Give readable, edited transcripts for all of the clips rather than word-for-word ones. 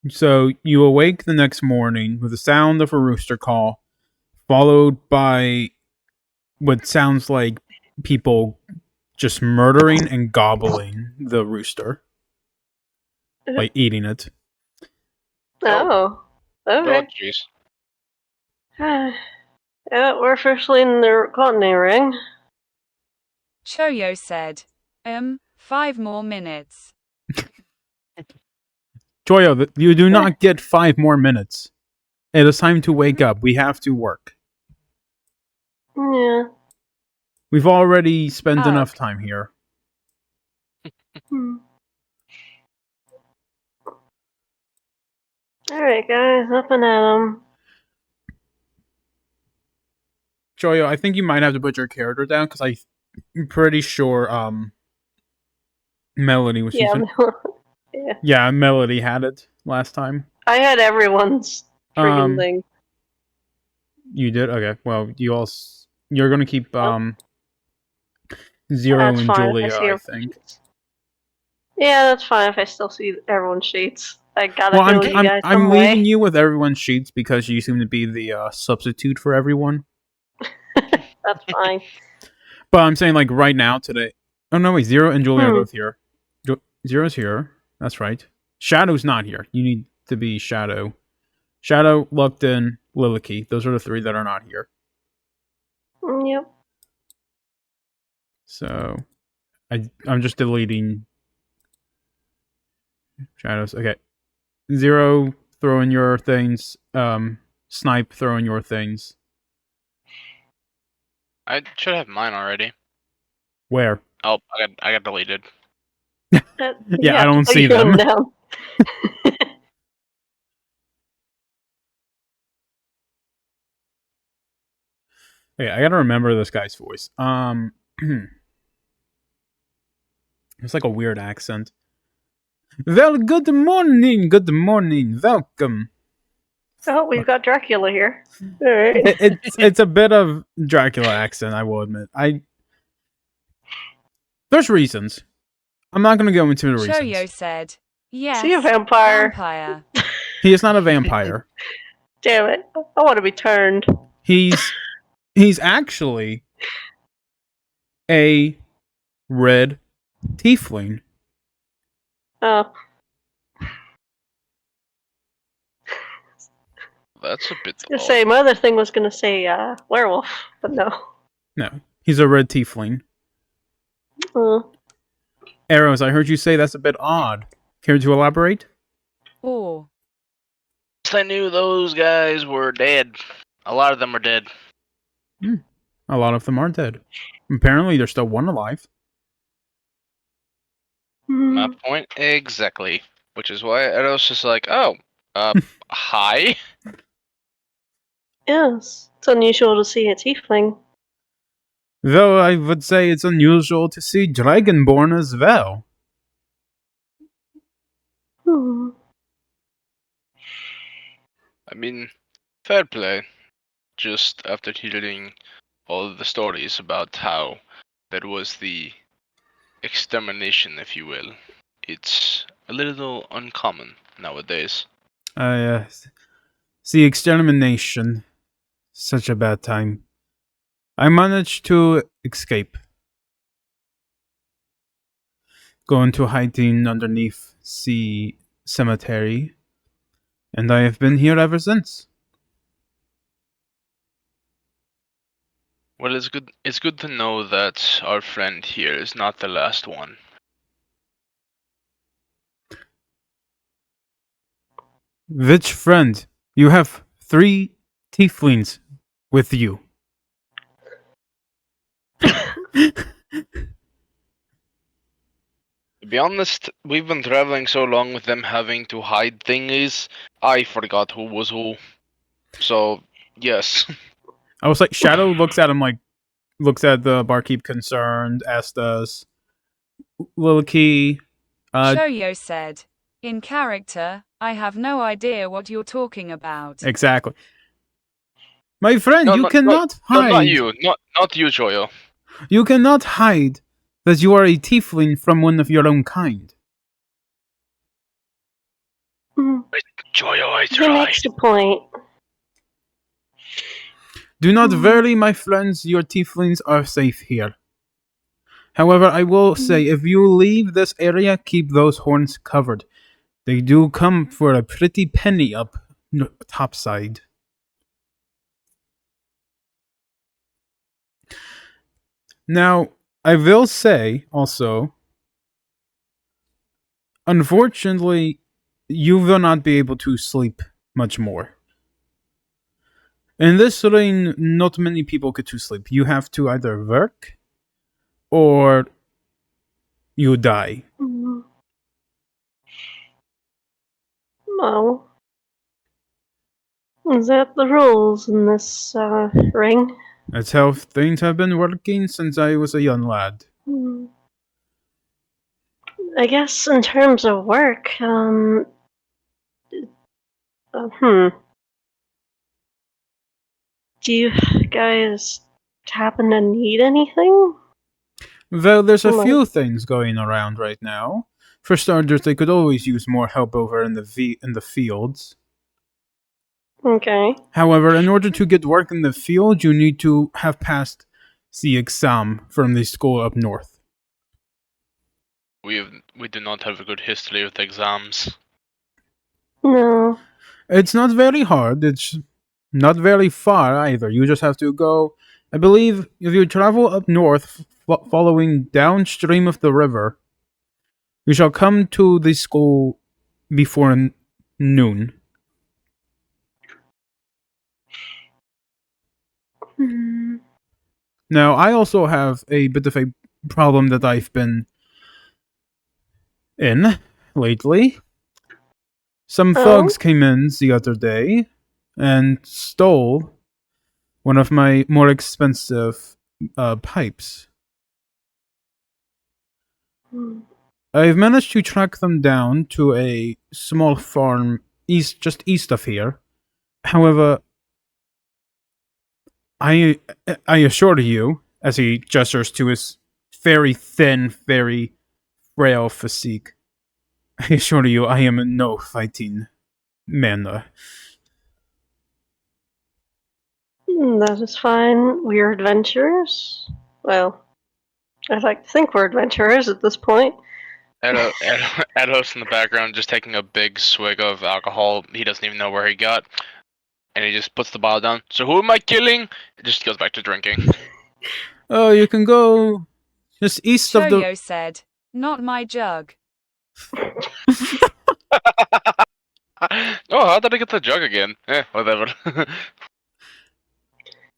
So you awake the next morning with the sound of a rooster call, followed by what sounds like people just murdering and gobbling the rooster, like eating it. Oh, Oh, okay. jeez. Yeah, we're officially in the colony ring. Choyo said, 5 more minutes. Joyo, you do not get 5 more minutes. It is time to wake up. We have to work. Yeah. We've already spent Ugh. enough time here. Alright, guys, up and at 'em. Joyo, I think you might have to put your character down because I'm pretty sure Melody was Yeah, using. yeah. Yeah, Melody had it last time. I had everyone's freaking thing. You did? Okay. Well, you're gonna keep Zero That's and fine if Julia, see I everyone's think. sheets. Yeah, that's fine if I still see everyone's sheets. I gotta Well, fill you guys I'm some leaving way. you with everyone's sheets because you seem to be the substitute for everyone. That's fine. But I'm saying like right now today. Oh no, wait, Zero and Julia are both here. Zero's here. That's right. Shadow's not here. You need to be Shadow. Shadow, Glutton, Lilicky. Those are the 3 that are not here. Yep. So I'm just deleting Shadows. Okay. Zero, throw in your things. Snipe, throw in your things. I should have mine already. Where? Oh, I got deleted. Yeah, I don't see them. Down. Yeah, I gotta remember this guy's voice. It's like a weird accent. Well, good morning, welcome. Oh, we've got Dracula here. All right. It's a bit of Dracula accent, I will admit. There's reasons. I'm not gonna go into the reasons. Choyo said, yes. See a vampire. Vampire. He is not a vampire. Damn it! I want to be turned. He's actually a red tiefling. Oh. That's a bit I was gonna say, my other thing was gonna say werewolf, but no. No, he's a red tiefling. Arrows, I heard you say that's a bit odd. Care to elaborate? Oh. I knew those guys were dead. A lot of them are dead. A lot of them are dead. Apparently, there's still one alive. My point exactly. Which is why I was just like, oh, hi. Yes, it's unusual to see a tiefling. Though I would say it's unusual to see Dragonborn as well. I mean, fair play. Just after hearing all the stories about how there was the extermination, if you will, it's a little uncommon nowadays. See, extermination. Such a bad time. I managed to escape. Go into hiding underneath the cemetery, and I have been here ever since. Well, it's good. It's good to know that our friend here is not the last one. Which friend? You have 3 tieflings with you. To be honest, we've been traveling so long with them having to hide thingies, I forgot who was who. So, yes. I was like, Shadow looks at him like, looks at the barkeep concerned, Estes, Lilicky. Choyo said, in character, I have no idea what you're talking about. Exactly. My friend, you cannot hide. Not you. Not you, Choyo. You cannot hide that you are a tiefling from one of your own kind. I He tried. makes a point. Do not worry, my friends, your tieflings are safe here. However, I will say, if you leave this area, keep those horns covered. They do come for a pretty penny up topside. Now, I will say also, unfortunately, you will not be able to sleep much more. In this rain, not many people get to sleep. You have to either work or you die. Mm. No. Is that the rules in this ring? That's how things have been working since I was a young lad. Hmm. I guess in terms of work, hmm. Do you guys happen to need anything? Well, there's a Like, few things going around right now. For starters, they could always use more help over in the fields. okay. However, in order to get work in the field, you need to have passed the exam from the school up north. We do not have a good history with exams. No. It's not very hard. It's not very far either. You just have to go. I believe if you travel up north, following downstream of the river, you shall come to the school before noon. Hmm. Now, I also have a bit of a problem that I've been in lately. Some thugs Oh? came in the other day and stole one of my more expensive pipes. Hmm. I've managed to track them down to a small farm just east of here. However, I assure you, as he gestures to his very thin, very frail physique, I assure you, I am no fighting man. That is fine. We're adventurers. Well, I'd like to think we're adventurers at this point. Edos in the background just taking a big swig of alcohol he doesn't even know where he got. And he just puts the bottle down. So who am I killing? It just goes back to drinking. Oh, you can go just east of the. Choyo said, "Not my jug." Oh, how did I get the jug again? Whatever.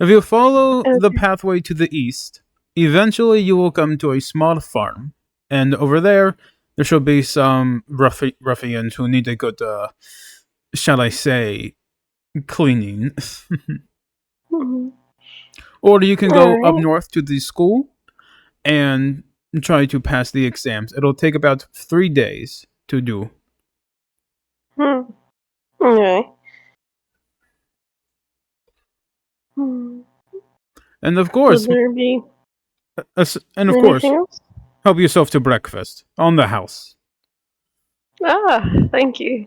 If you follow the Okay. pathway to the east, eventually you will come to a small farm, and over there shall be some ruffians who need a good, shall I say, cleaning. Hmm. Or you can go up Alright. north to the school and try to pass the exams. It'll take about 3 days to do. Hmm. Okay. Hmm. And of Would course, there be and of course, anything else? help yourself to breakfast on the house. Ah, thank you.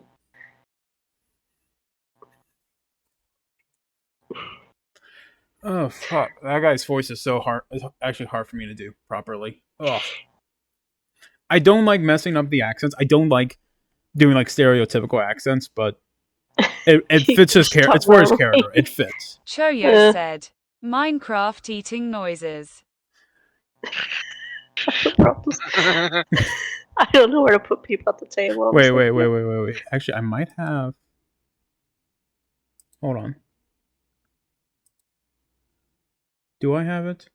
Oh fuck! That guy's voice is so hard. It's actually hard for me to do properly. Ugh. I don't like messing up the accents. I don't like doing like stereotypical accents, but it You fits his just character. talk It's for his normally. character. It fits. Choyo Yeah. said, "Minecraft eating noises." The problem is, I don't know where to put people at the table. I'm just like, Wait. Actually, I might have. Hold on. Do I have it?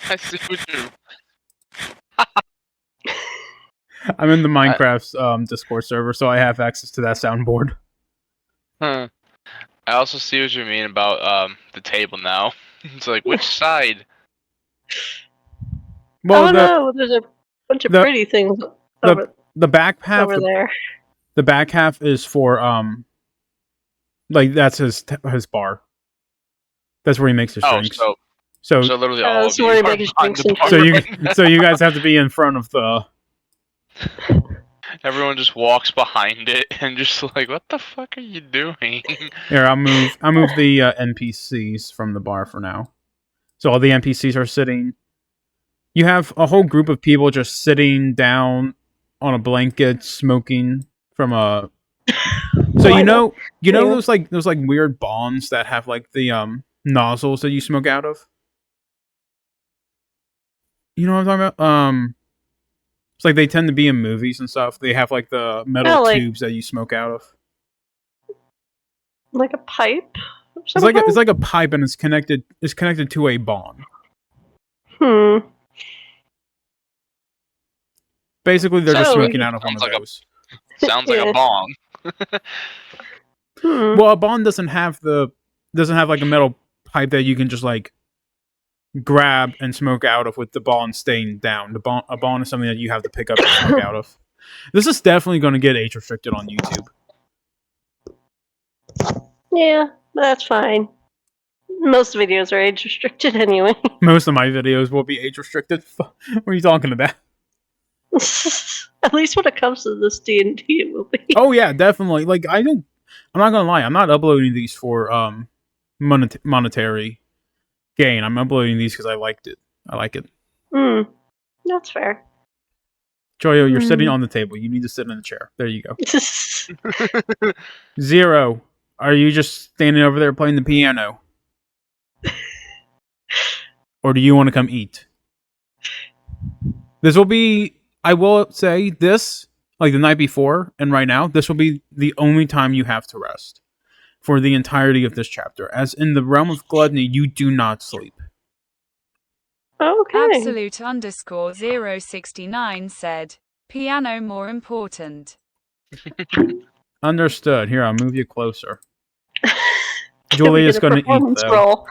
I see what you. I'm in the Minecraft's Discord server, so I have access to that soundboard. Huh. I also see what you mean about the table now. It's like which side? Well, oh no, there's a bunch of the- pretty things the the back half over there. the back half is for like that's his bar. That's where he makes his Oh, drinks. so So literally all of that's you where he are makes behind drinks the and bar so you right now. so you guys have to be in front of the. Everyone just walks behind it and just like, what the fuck are you doing? Here, I'll move the NPCs from the bar for now. So all the NPCs are sitting. You have a whole group of people just sitting down on a blanket, smoking from a. So Why not? you know Yeah. those weird bongs that have like the nozzles that you smoke out of. You know what I'm talking about? It's like they tend to be in movies and stuff. They have like the metal Oh, like tubes that you smoke out of. a pipe or something? It's like a pipe and it's connected to a bong. Hmm. Basically, they're just So, smoking out of one Sounds of like a those. sounds like Yeah. a bong. Hmm. Well, a bong doesn't have like a metal pipe that you can just like grab and smoke out of with the bong staying down. A bong is something that you have to pick up and smoke out of. This is definitely going to get age restricted on YouTube. Yeah, that's fine. Most videos are age restricted anyway. Most of my videos will be age restricted. What are you talking about? At least when it comes to this D&D, it will be. Oh yeah, definitely. Like I'm not gonna lie. I'm not uploading these for monetary gain. I'm uploading these because I liked it. I like it. Hmm. That's fair. Joyo, you're sitting on the table. You need to sit in the chair. There you go. Zero. Are you just standing over there playing the piano? Or do you want to come eat? This will be, I will say this, like the night before and right now, this will be the only time you have to rest for the entirety of this chapter. As in the realm of gluttony, you do not sleep. Okay. Absolute_069 said, piano more important. Understood. Here, I'll move you closer. Can we Julia's get a going to eat, performance though. roll?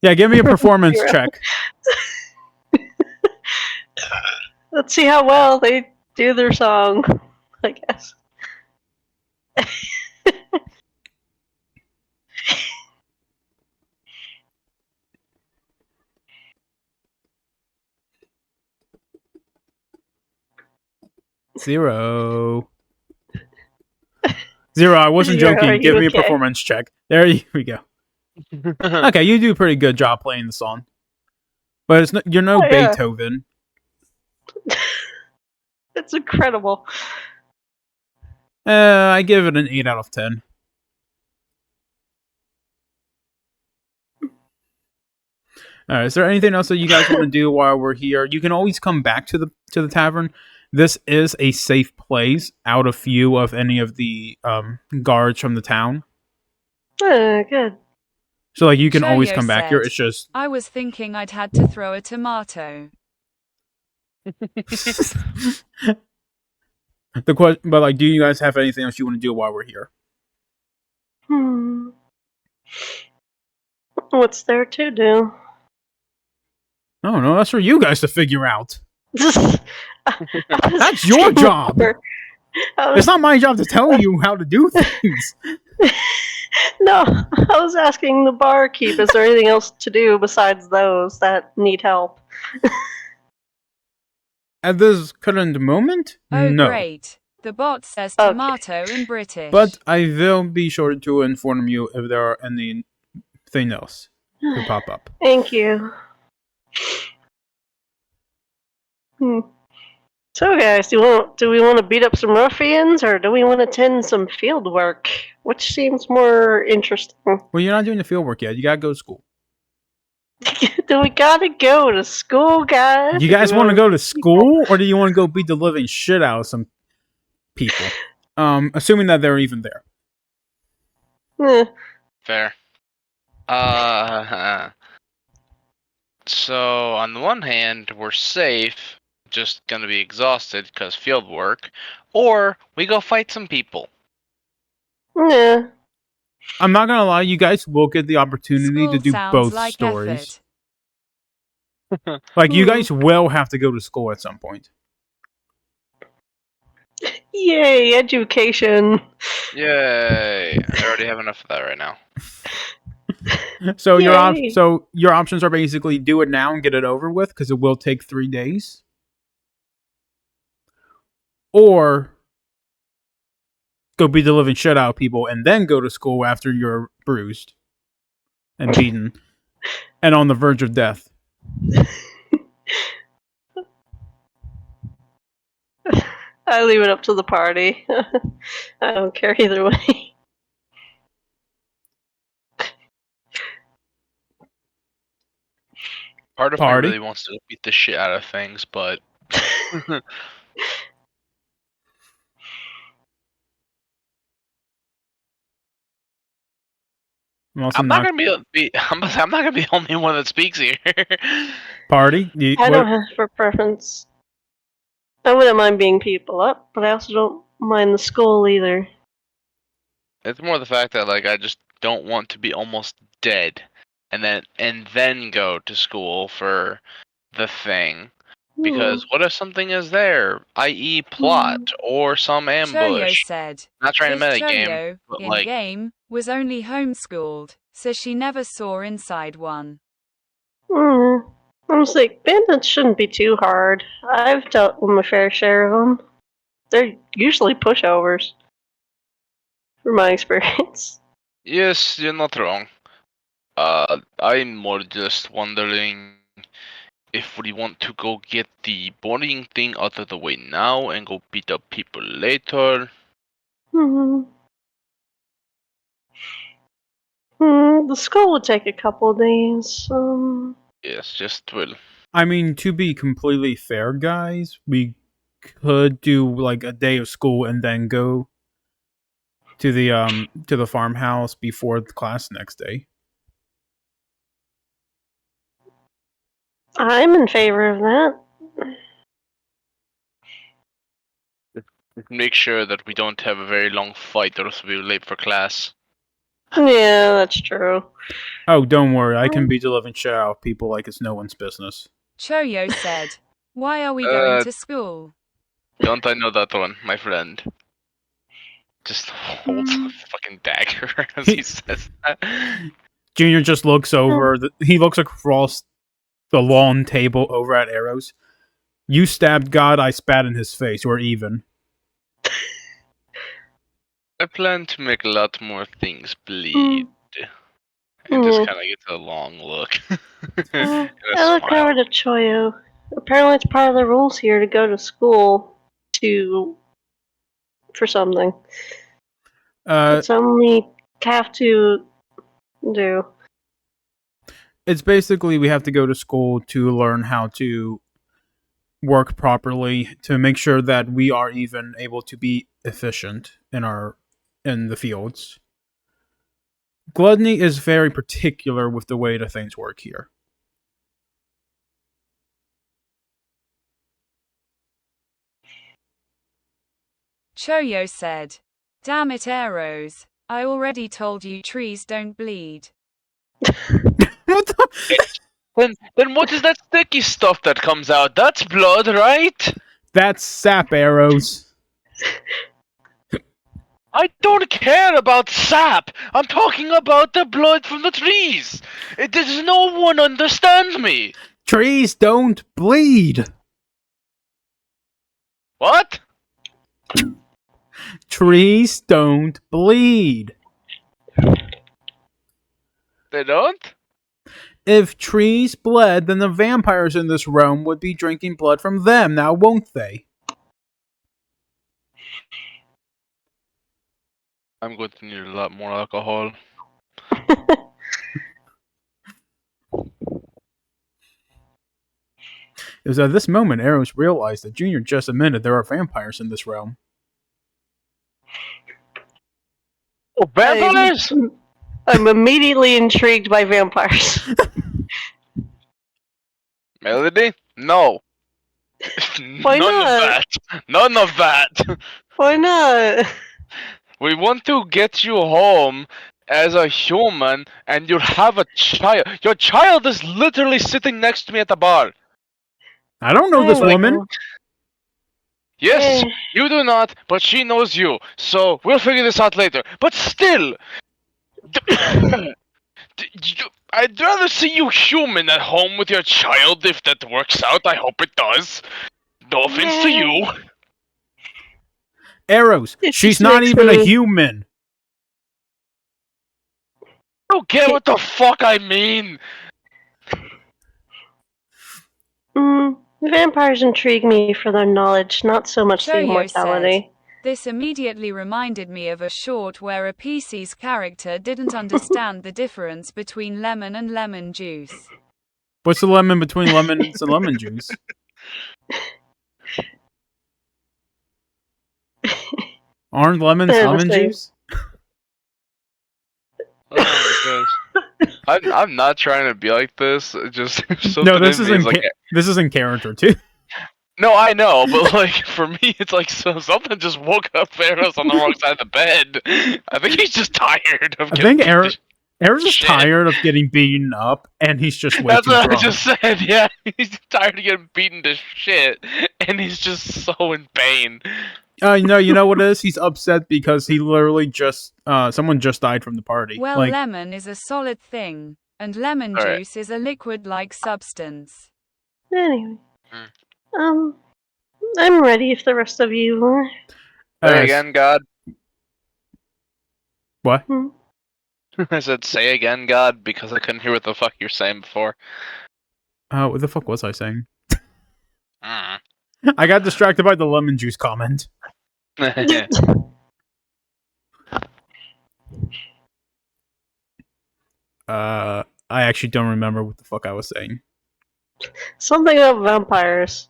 Yeah, give me a performance Zero. check. Let's see how well they do their song, I guess. Zero. I wasn't Zero, are joking. Give you me a okay? performance check. There we go. Okay, you do a pretty good job playing the song. But you're no Oh, yeah. Beethoven. It's incredible. I give it an 8 out of 10. Alright, is there anything else that you guys want to do while we're here? You can always come back to the tavern. This is a safe place out of view of any of the guards from the town. Good. So like you can always Choyo come back here. said, It's just I was thinking I'd had to throw a tomato. the question. But like, do you guys have anything else you want to do while we're here? What's there to do? I don't know. That's for you guys to figure out. That's That's your job. It's not my job to tell you how to do things. No, I was asking the barkeep, is there anything else to do besides those that need help? At this current moment, Oh no. great. The bot says Okay. tomato in British. But I will be sure to inform you if there are anything else to pop up. Thank you. So guys, do we want to beat up some ruffians or do we want to attend some field work? Which seems more interesting? Well, you're not doing the field work yet. You gotta go to school. Do we gotta go to school, guys? You guys want to go to school, or do you want to go beat the living shit out of some people? Assuming that they're even there. Fair. So on the one hand, we're safe, just gonna be exhausted because field work, or we go fight some people. Yeah. I'm not gonna lie, you guys will get the opportunity School to do sounds both like stories. effort. Like you guys will have to go to school at some point. Yay, education. Yay! I already have enough of that right now. So Yay. your options are basically do it now and get it over with because it will take 3 days, or go beat the living shit out of people and then go to school after you're bruised and beaten and on the verge of death. I leave it up to the party. I don't care either way. Part of me Party? really wants to beat the shit out of things, but I'm also I'm not not gonna be I'm not gonna be the only one that speaks here. party. I don't have a preference. I wouldn't mind being people up, but I also don't mind the school either. It's more the fact that like I just don't want to be almost dead, and then go to school for the thing. Because what if something is there, i.e., plot or some Choyo ambush? said. Not trying to This metagame, Choyo, but in like, game, was only homeschooled, so she never saw inside one. Honestly, bandits shouldn't be too hard. I've dealt with my fair share of them. They're usually pushovers, from my experience. yes, you're not wrong. I'm more just wondering if we want to go get the boring thing out of the way now and go beat up people later. The school would take a couple days. Yes, just will. I mean, to be completely fair, guys, we could do like a day of school and then go to the farmhouse before the class next day. I'm in favor of that. Just make sure that we don't have a very long fight or else we'll be late for class. Yeah, that's true. Oh, don't worry, I can beat the living shit out of people like it's no one's business. Choyo said. Why are we going to school? Don't I know that one, my friend? Just holds a fucking dagger as he says that. Junior just looks over. He looks across the long table over at Arrows. You stabbed God, I spat in his face. We're even. I plan to make a lot more things bleed. And just kind of gets a long look. And a I look smile. over to Choyo. Apparently, it's part of the rules here to go to school for something. It's something we have to do. It's basically we have to go to school to learn how to work properly to make sure that we are even able to be efficient in the fields. Gluttony is very particular with the way that things work here. Choyo said. Damn it, Arrows. I already told you trees don't bleed. What the? Then what is that sticky stuff that comes out? That's blood, right? That's sap, Arrows. I don't care about sap. I'm talking about the blood from the trees. Does no one understand me? Trees don't bleed. What? Trees don't bleed. They don't? If trees bled, then the vampires in this realm would be drinking blood from them, now won't they? I'm going to need a lot more alcohol. It was at this moment Arrows realized that Junior just admitted there are vampires in this realm. Oh, vampires? I'm immediately intrigued by vampires. Melody? No. Why None not? of that. None of that. Why not? We want to get you home as a human, and you have a child. Your child is literally sitting next to me at the bar. I don't know this woman. Yes, Eh. you do not, but she knows you. So we'll figure this out later. But still, I'd rather see you human at home with your child if that works out. I hope it does. No offense to you. Arrows. It She's just not makes even a me- human. I don't get what the fuck I mean. Vampires intrigue me for their knowledge, not so much the Choyo immortality. This immediately reminded me of a short where a PC's character didn't understand the difference between lemon and lemon juice. What's the lemon between lemons and lemon juice? Aren't lemons They're the lemon same. juice? Oh my gosh. I'm not trying to be like this. It just something No, this in me isn't. is like, This is in character too. no, I know, but like for me, it's like something just woke up Eros on the wrong side of the bed. I think he's just tired of. I think getting Arrows is shit. tired of getting beaten up, and he's just way That's too what drunk. I just said. Yeah, he's tired of getting beaten to shit, and he's just so in pain. No, you know what it is? He's upset because he literally just someone just died from the party. Well, Like, lemon is a solid thing, and lemon All right. juice is a liquid-like substance. Anyway. I'm ready if the rest of you are. Say again, God. What? I said, say again, God, because I couldn't hear what the fuck you were saying before. What the fuck was I saying? Mm. I got distracted by the lemon juice comment. I actually don't remember what the fuck I was saying. Something about vampires.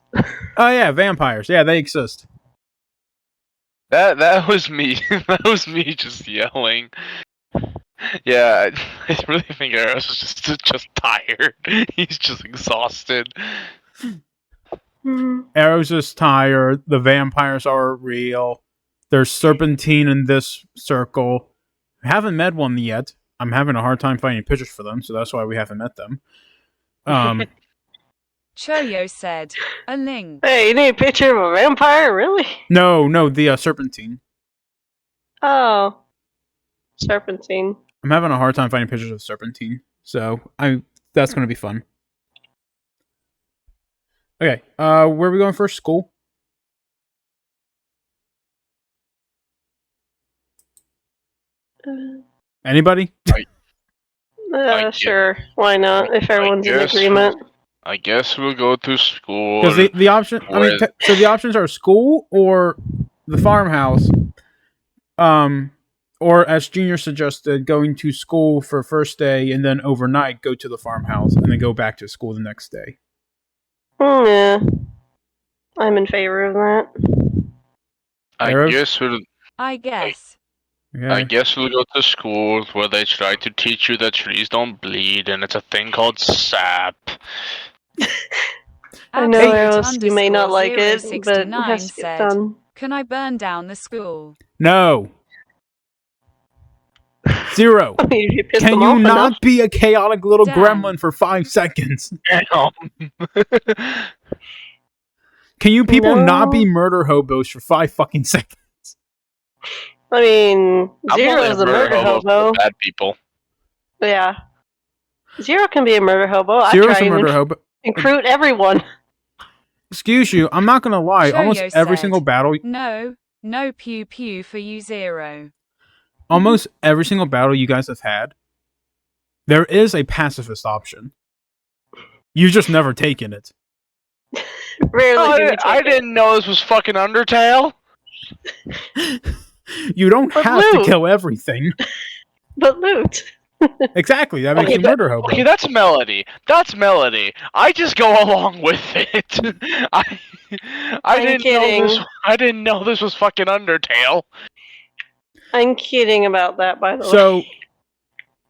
Oh yeah, vampires. Yeah, they exist. That was me. That was me just yelling. Yeah, I really think Eros is just tired. He's just exhausted. Arrows is tired. The vampires are real. There's serpentine in this circle. We haven't met one yet. I'm having a hard time finding pictures for them, so that's why we haven't met them. Choyo said, a link. Hey, you need a picture of a vampire? Really? No, the serpentine. Oh. Serpentine. I'm having a hard time finding pictures of serpentine, so that's gonna be fun. Okay, where are we going first? School? Anybody? Sure. Why not? If everyone's in agreement. I guess we'll go to school. Because the option, so the options are school or the farmhouse, or as Junior suggested, going to school for first day and then overnight go to the farmhouse and then go back to school the next day. Yeah, I'm in favor of that. I guess Okay. I guess we'll go to schools where they try to teach you that trees don't bleed, and it's a thing called sap. I know, Eros, you may not like it, but it 069 has to get said, done. can I burn down the school? No. Zero. You pissed Can them you off not enough? be a chaotic little Damn. gremlin for 5 seconds? Damn. Can you people No. not be murder hobos for 5 fucking seconds? I mean, I'm Zero only is a murder hobo. for bad people. Yeah. Zero can be a murder hobo. Zero's I a try murder and hobo. recruit everyone. Excuse you, I'm not gonna lie. Almost Choyo every said, single battle, No pew pew for you, Zero. almost every single battle you guys have had, there is a pacifist option. You've just never taken it. Rarely do we take I it. didn't know this was fucking Undertale. You don't But have to Luke- kill everything. But loot. Exactly, that makes Okay, you murder hobo. Okay, that's Melody. That's Melody. I just go along with it. I I'm didn't kidding. know this. I didn't know this was fucking Undertale. I'm kidding about that, by the way. So,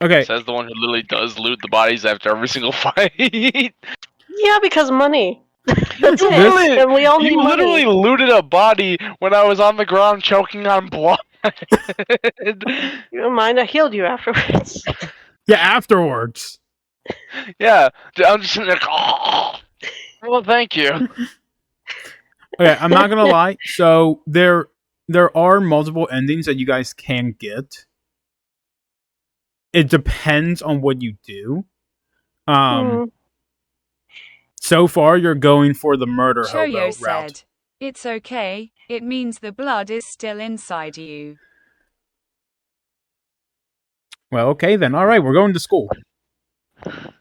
okay, Says the one who literally does loot the bodies after every single fight. Yeah, because money. That's You it. literally- And we all need You money. literally looted a body when I was on the ground choking on blood. You don't mind? I healed you afterwards. yeah, afterwards. Yeah, I'm just sitting there. Oh, well, thank you. Okay, I'm not gonna lie. So there are multiple endings that you guys can get. It depends on what you do. So far, you're going for the murder hobo Choyo route. said, it's okay, It means the blood is still inside you. Well, okay then. All right, we're going to school.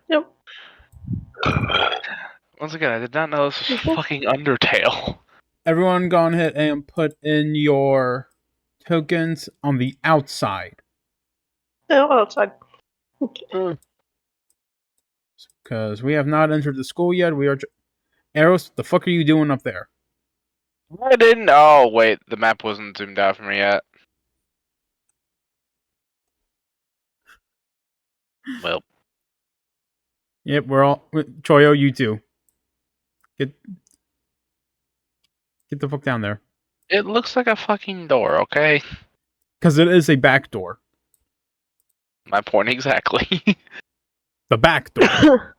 Yep. Once again, I did not know this was Mhm. fucking Undertale. Everyone go ahead and put in your tokens on the outside. Oh, outside. Okay. Because we have not entered the school yet. We are... Eros, the fuck are you doing up there? I didn't. Oh wait, the map wasn't zoomed out for me yet. Well, Yep, we're all... Choyo, you too. Get the fuck down there. it looks like a fucking door. Okay, Because it is a back door. my point exactly. The back door.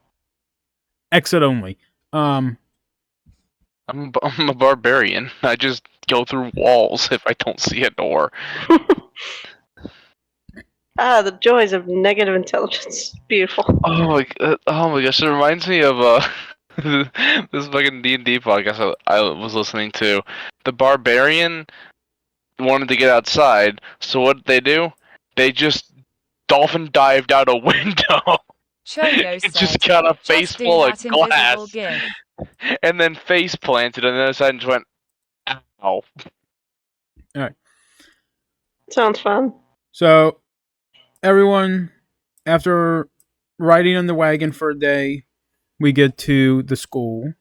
Exit only. I'm a barbarian. I just go through walls if I don't see a door. The joys of negative intelligence. Beautiful. Oh my gosh! It reminds me of this fucking D&D podcast I was listening to. The barbarian wanted to get outside, so what did they do? They just dolphin dived out a window. Choyo It said, just got a face just do full of that invisible glass, gif. and then face planted on the other side and just went, ow. Sounds fun. So, everyone, after riding on the wagon for a day, we get to the school.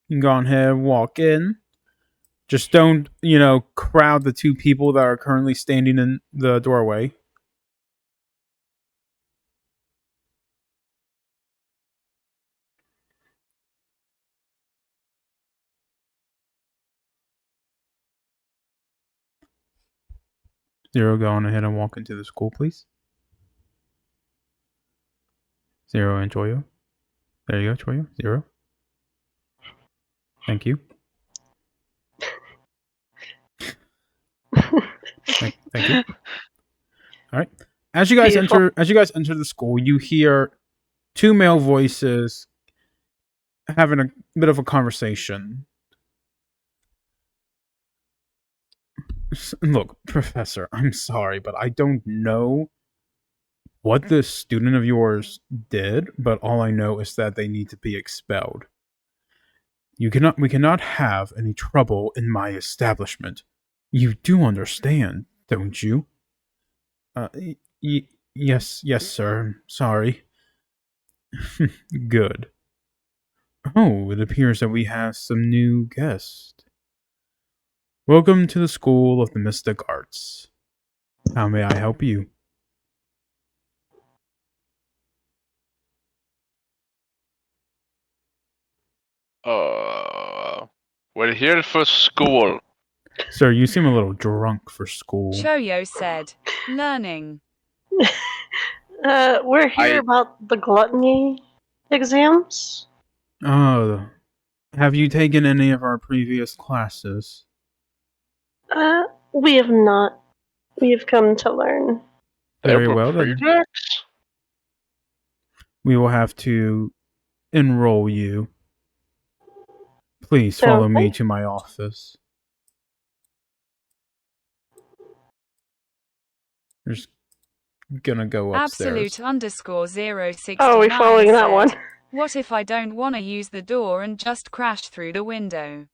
You can go ahead and walk in. Just don't, crowd the two people that are currently standing in the doorway. Zero, go on ahead and walk into the school, please. Zero and Choyo. There you go, Choyo. Zero. Thank you. Thank you. All right. As you guys enter the school, you hear two male voices having a bit of a conversation. Look, Professor, I'm sorry, but I don't know what this student of yours did, but all I know is that they need to be expelled. We cannot have any trouble in my establishment. You do understand, don't you? Yes, sir. Sorry. Good. Oh, it appears that we have some new guests. Welcome to the School of the Mystic Arts. How may I help you? We're here for school. Sir, you seem a little drunk for school. Choyo said, learning. We're here about the gluttony exams. Oh, have you taken any of our previous classes? We have not. We have come to learn. Very well, then. We will have to enroll you. Please follow me to my office. We're just gonna go upstairs. Absolute_069 Oh, we're following that one. What if I don't want to use the door and just crash through the window?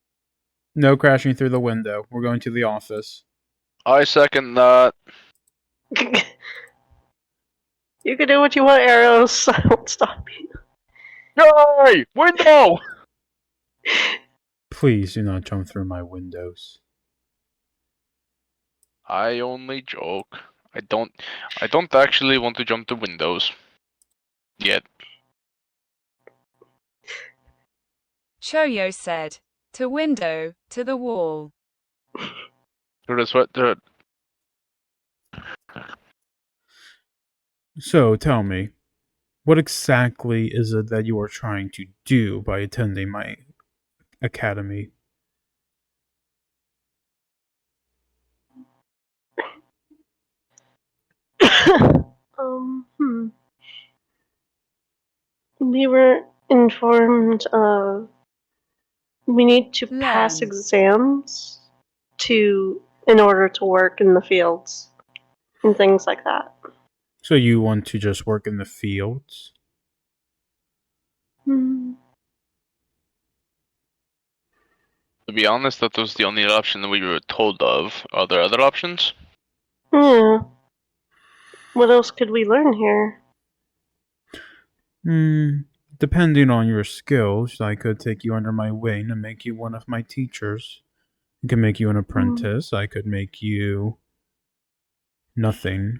No crashing through the window. We're going to the office. I second that. You can do what you want, Arrows. I won't stop you. Yay! Window! Please do not jump through my windows. I only joke. I don't actually want to jump the windows. Yet. Choyo said, to window, to the wall. So, tell me, what exactly is it that you are trying to do by attending my academy? We were informed of We need to pass Learn. exams in order to work in the fields and things like that. So you want to just work in the fields? Hmm. To be honest, that was the only option that we were told of. Are there other options? Yeah. What else could we learn here? Depending on your skills, I could take you under my wing and make you one of my teachers. I could make you an apprentice. I could make you nothing.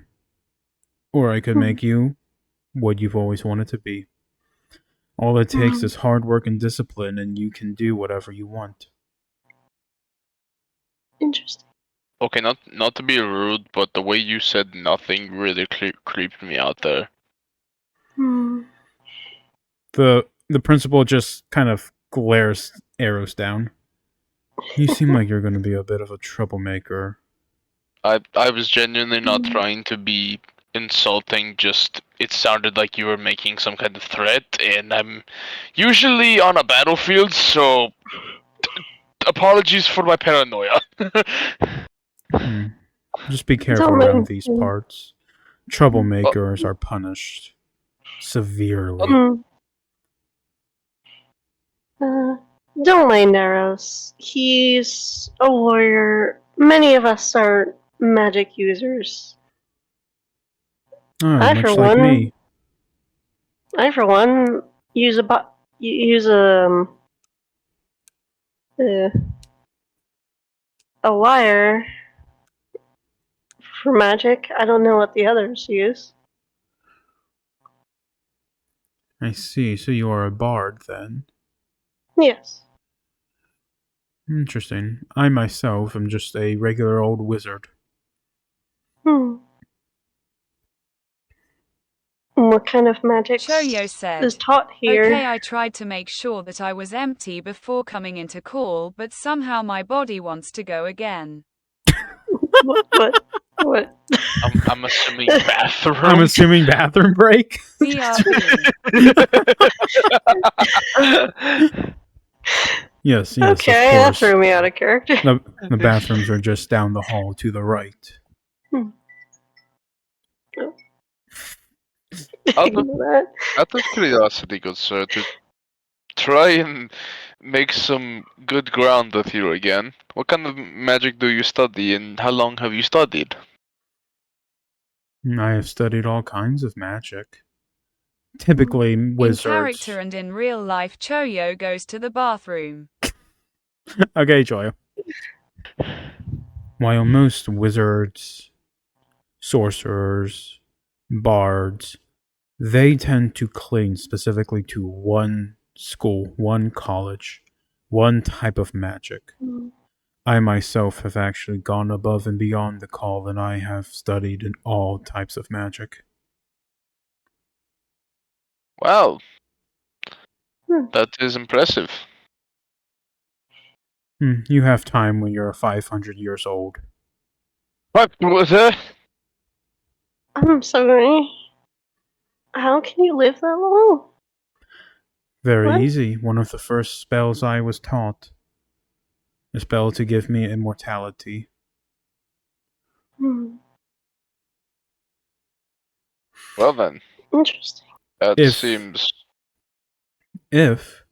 Or I could make you what you've always wanted to be. All it takes is hard work and discipline, and you can do whatever you want. Interesting. Okay, not to be rude, but the way you said nothing really creeped me out there. Hmm. The principal just kind of glares arrows down. You seem like you're going to be a bit of a troublemaker. I was genuinely not trying to be insulting, just it sounded like you were making some kind of threat, and I'm usually on a battlefield, so apologies for my paranoia. Just be careful Don't around mind these me. parts. Troublemakers are punished severely. Don't mind Arrows. He's a warrior. Many of us are magic users. Oh, I, much for like one, me. use uh, a wire for magic. I don't know what the others use. I see. So you are a bard then. Yes. Interesting. I myself am just a regular old wizard. What kind of magic Choyo is said. taught here? Okay, I tried to make sure that I was empty before coming into call, but somehow my body wants to go again. What? I'm assuming bathroom. I'm assuming bathroom break. BRB. Yes, Okay, of that course. threw me out of character. The bathrooms are just down the hall to the right. Out of curiosity, good sir, to try and make some good ground with you again, what kind of magic do you study, and how long have you studied? I have studied all kinds of magic. Typically, wizards. In character and in real life, Choyo goes to the bathroom. Okay, Joyo. While most wizards, sorcerers, bards, they tend to cling specifically to one school, one college, one type of magic. I myself have actually gone above and beyond the call, and I have studied in all types of magic. Wow. That is impressive. You have time when you're 500 years old. What was that? I'm sorry. How can you live that long? Very What? easy. One of the first spells I was taught. A spell to give me immortality. Well then. Interesting. That seems... If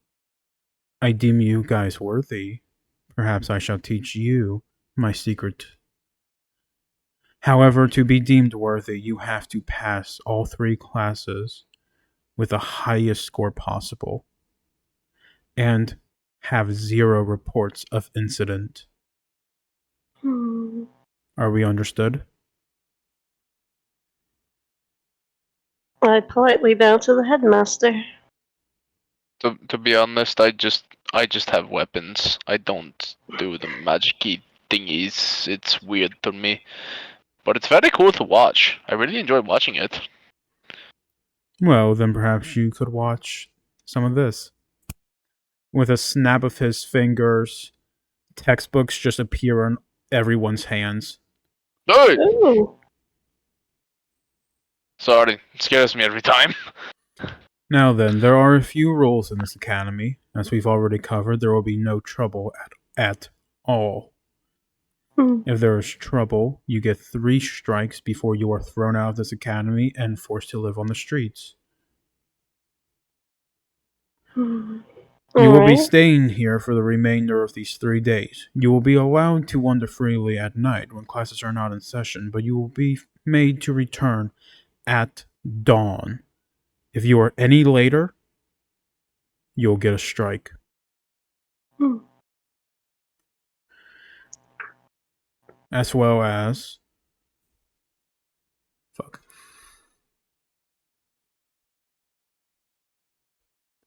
I deem you guys worthy, perhaps I shall teach you my secret. However, to be deemed worthy, you have to pass all 3 classes with the highest score possible and have 0 reports of incident. Are we understood? I politely bow to the headmaster. To be honest, I just have weapons. I don't do the magic-y thingies. It's weird to me. But it's very cool to watch. I really enjoy watching it. Well, then perhaps you could watch some of this. With a snap of his fingers, textbooks just appear on everyone's hands. Hey! Ooh. Sorry, it scares me every time. Now then, there are a few rules in this academy. As we've already covered, there will be no trouble at all. If there is trouble, you get 3 strikes before you are thrown out of this academy and forced to live on the streets. You will be staying here for the remainder of these 3 days. You will be allowed to wander freely at night when classes are not in session, but you will be made to return at dawn. If you are any later, you'll get a strike. As well as... Fuck.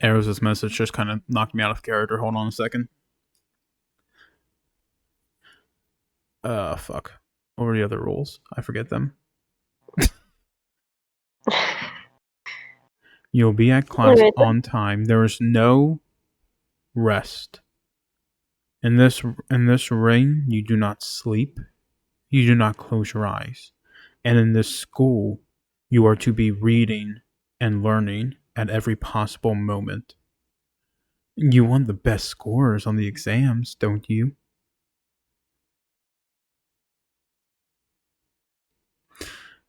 Arrows' message just kind of knocked me out of character. Hold on a second. Fuck. What were the other rules? I forget them. You'll be at class on time. There is no rest. In this ring, you do not sleep. You do not close your eyes. And in this school, you are to be reading and learning at every possible moment. You want the best scores on the exams, don't you?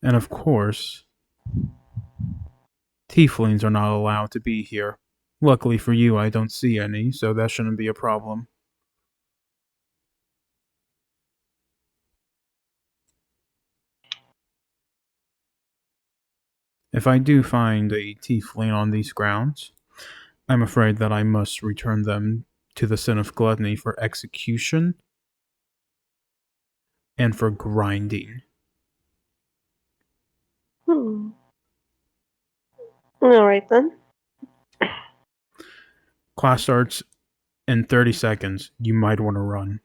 And of course, tieflings are not allowed to be here. Luckily for you, I don't see any, so that shouldn't be a problem. If I do find a tiefling on these grounds, I'm afraid that I must return them to the sin of gluttony for execution and for grinding. Alright then. Class starts in 30 seconds. You might want to run.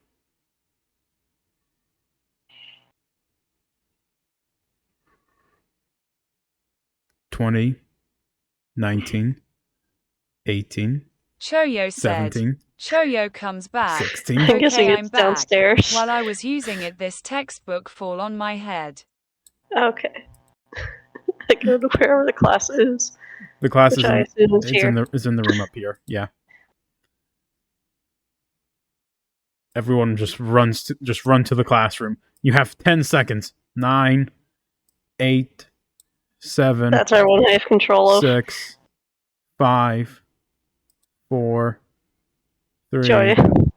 $20, 19, 18, Choyo said. 17, Choyo comes back. 16. I'm guessing Okay, it's I'm back. downstairs. While I was using it, this textbook fall on my head. Okay. I go to wherever the class is. The class Which I assume is here. is in the room up here. Yeah. Everyone just run to the classroom. You have 10 seconds. 9, 8, 7. That's our one I have control of. 6, 5, 4, 3. Choya.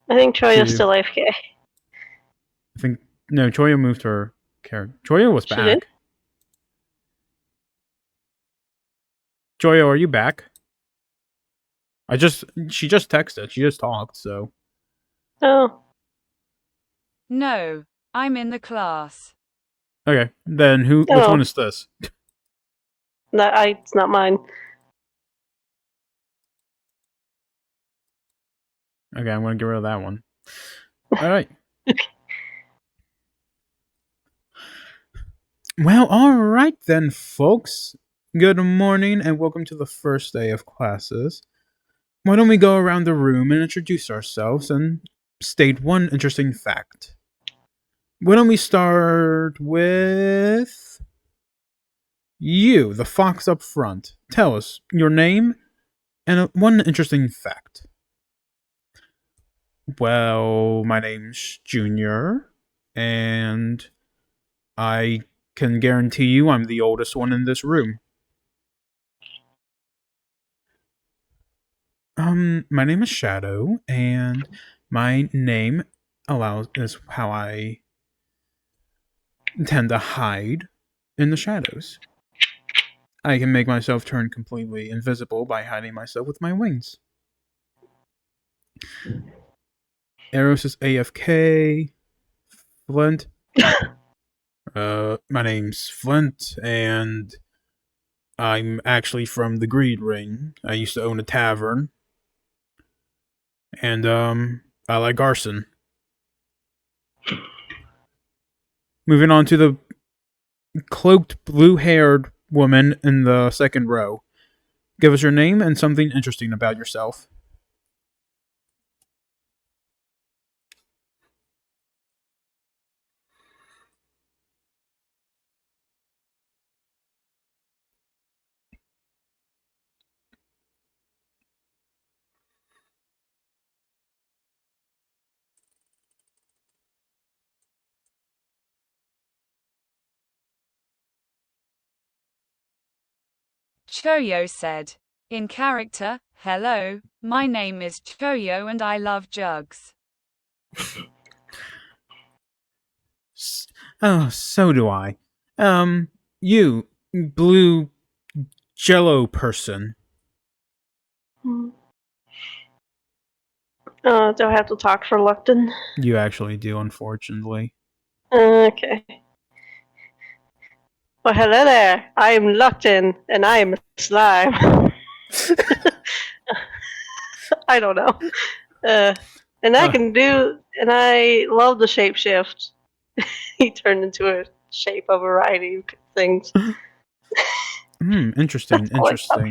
I think Choya's 2. still AFK. I think no. Choya moved her character. Choya was She back. did? Choya, are you back? She just texted. She just talked. So. Oh. No, I'm in the class. Okay, then which one is this? It's not mine. Okay, I'm gonna get rid of that one. Alright. Well, alright then, folks. Good morning and welcome to the first day of classes. Why don't we go around the room and introduce ourselves and state one interesting fact? Why don't we start with you, the fox up front. Tell us your name and one interesting fact. Well, my name's Junior, and I can guarantee you I'm the oldest one in this room. My name is Shadow, and my name is how I tend to hide in the shadows. I can make myself turn completely invisible by hiding myself with my wings. Eros is AFK. Flint. My name's Flint, and I'm actually from the Greed Ring. I used to own a tavern. And, I like arson. Moving on to the cloaked, blue-haired woman in the second row. Give us your name and something interesting about yourself. Choyo said. In character, hello, my name is Choyo and I love jugs. Oh, so do I. You, blue jello person. Do I have to talk for Glutton? You actually do, unfortunately. Okay. Well, hello there. I am Glutton, and I am a slime. I don't know. And I love the shapeshift. He turned into a shape, a variety of things. Interesting, That's all I thought.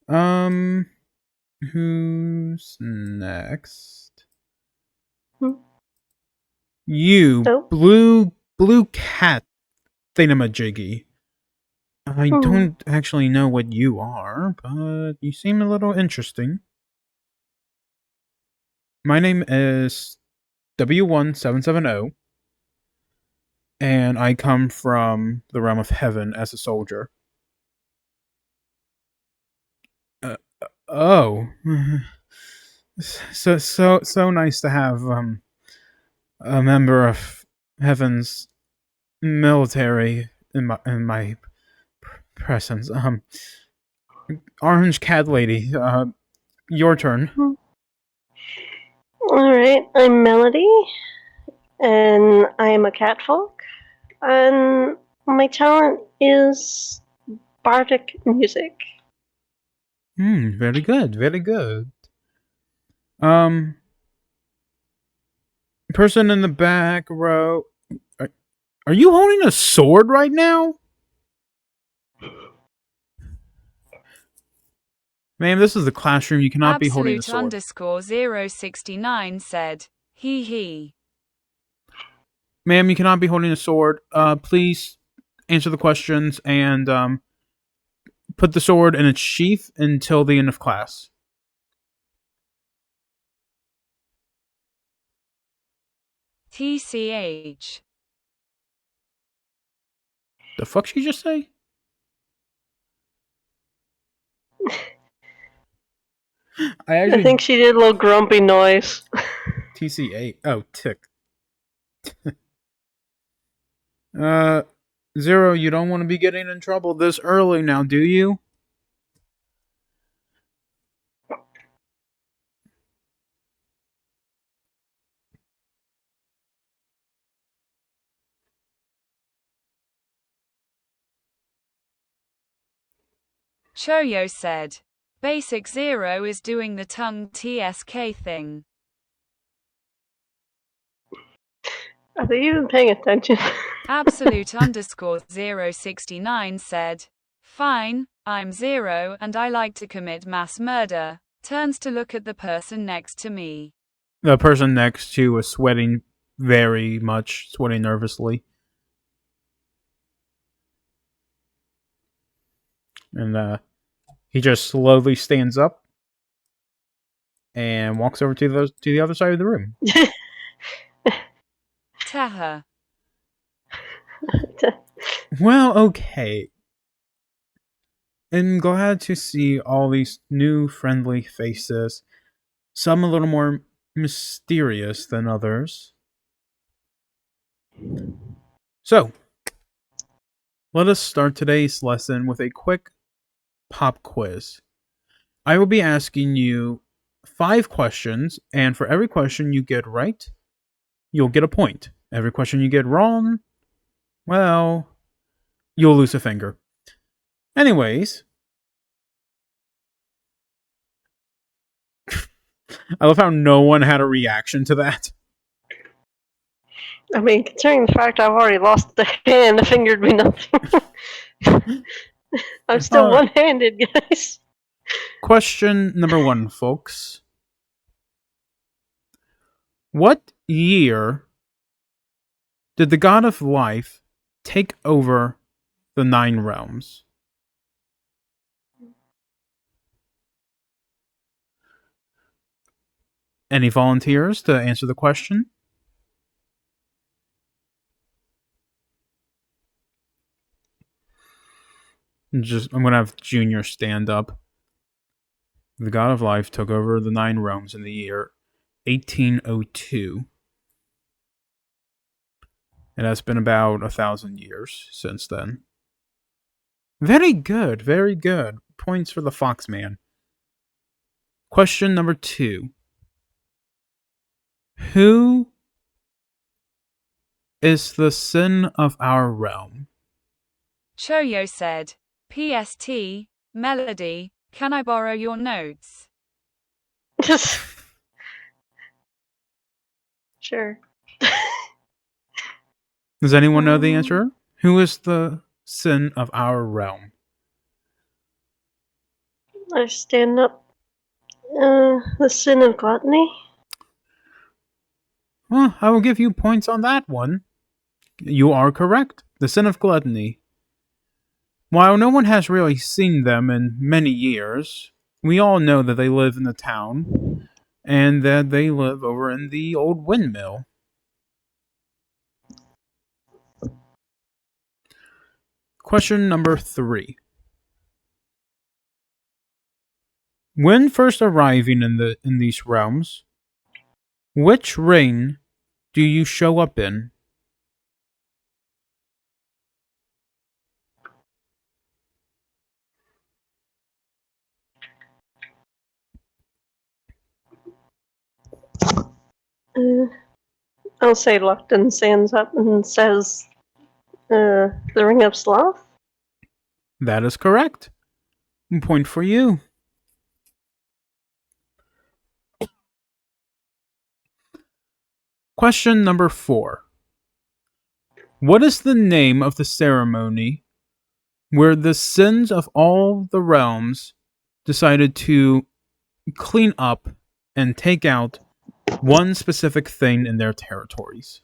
interesting. Who's next? You, Oh. blue cat thingamajiggy. I don't actually know what you are, but you seem a little interesting. My name is W1770, and I come from the realm of heaven as a soldier. Oh, so nice to have a member of heaven's military in my presence. Orange cat lady, your turn. Alright, I'm Melody, and I am a catfolk, and my talent is bardic music. Very good, very good. Person in the back row. Are you holding a sword right now? Ma'am, this is the classroom. You cannot be holding a sword. Absolute_069 said. He. Ma'am, you cannot be holding a sword. Please answer the questions and put the sword in its sheath until the end of class. TCH. The fuck she just say? I think she did a little grumpy noise. TC8. Oh, tick. Zero, you don't want to be getting in trouble this early now, do you? Choyo said. Basic Zero is doing the tongue TSK thing. Are they even paying attention? Absolute_069 said. Fine, I'm Zero and I like to commit mass murder. Turns to look at the person next to me. The person next to was sweating very much, sweating nervously. And he just slowly stands up and walks over to the other side of the room. Taha. Well, okay. I'm glad to see all these new friendly faces. Some a little more mysterious than others. So, let us start today's lesson with a quick pop quiz. I will be asking you 5 questions, and for every question you get right, you'll get a point. Every question you get wrong, well, you'll lose a finger. Anyways, I love how no one had a reaction to that. I mean, considering the fact I've already lost the hand, the finger would be nothing. I'm still one-handed, guys. Question number 1, folks. What year did the god of life take over the 9 realms? Any volunteers to answer the question? I'm gonna have Junior stand up. The God of Life took over the 9 realms in the year 1802. It has been about 1,000 years since then. Very good, very good. Points for the Foxman. Question number 2. Who is the sin of our realm? Choyo said, PST, Melody, can I borrow your notes? Sure. Does anyone know the answer? Who is the sin of our realm? I stand up. The sin of gluttony? Well, I will give you points on that one. You are correct. The sin of gluttony. While no one has really seen them in many years, we all know that they live in the town and that they live over in the old windmill. Question number 3. When first arriving in these realms, which reign do you show up in? I'll say Glutton stands up and says, the Ring of Sloth? That is correct. Point for you. Question number 4. What is the name of the ceremony where the sins of all the realms decided to clean up and take out one specific thing in their territories?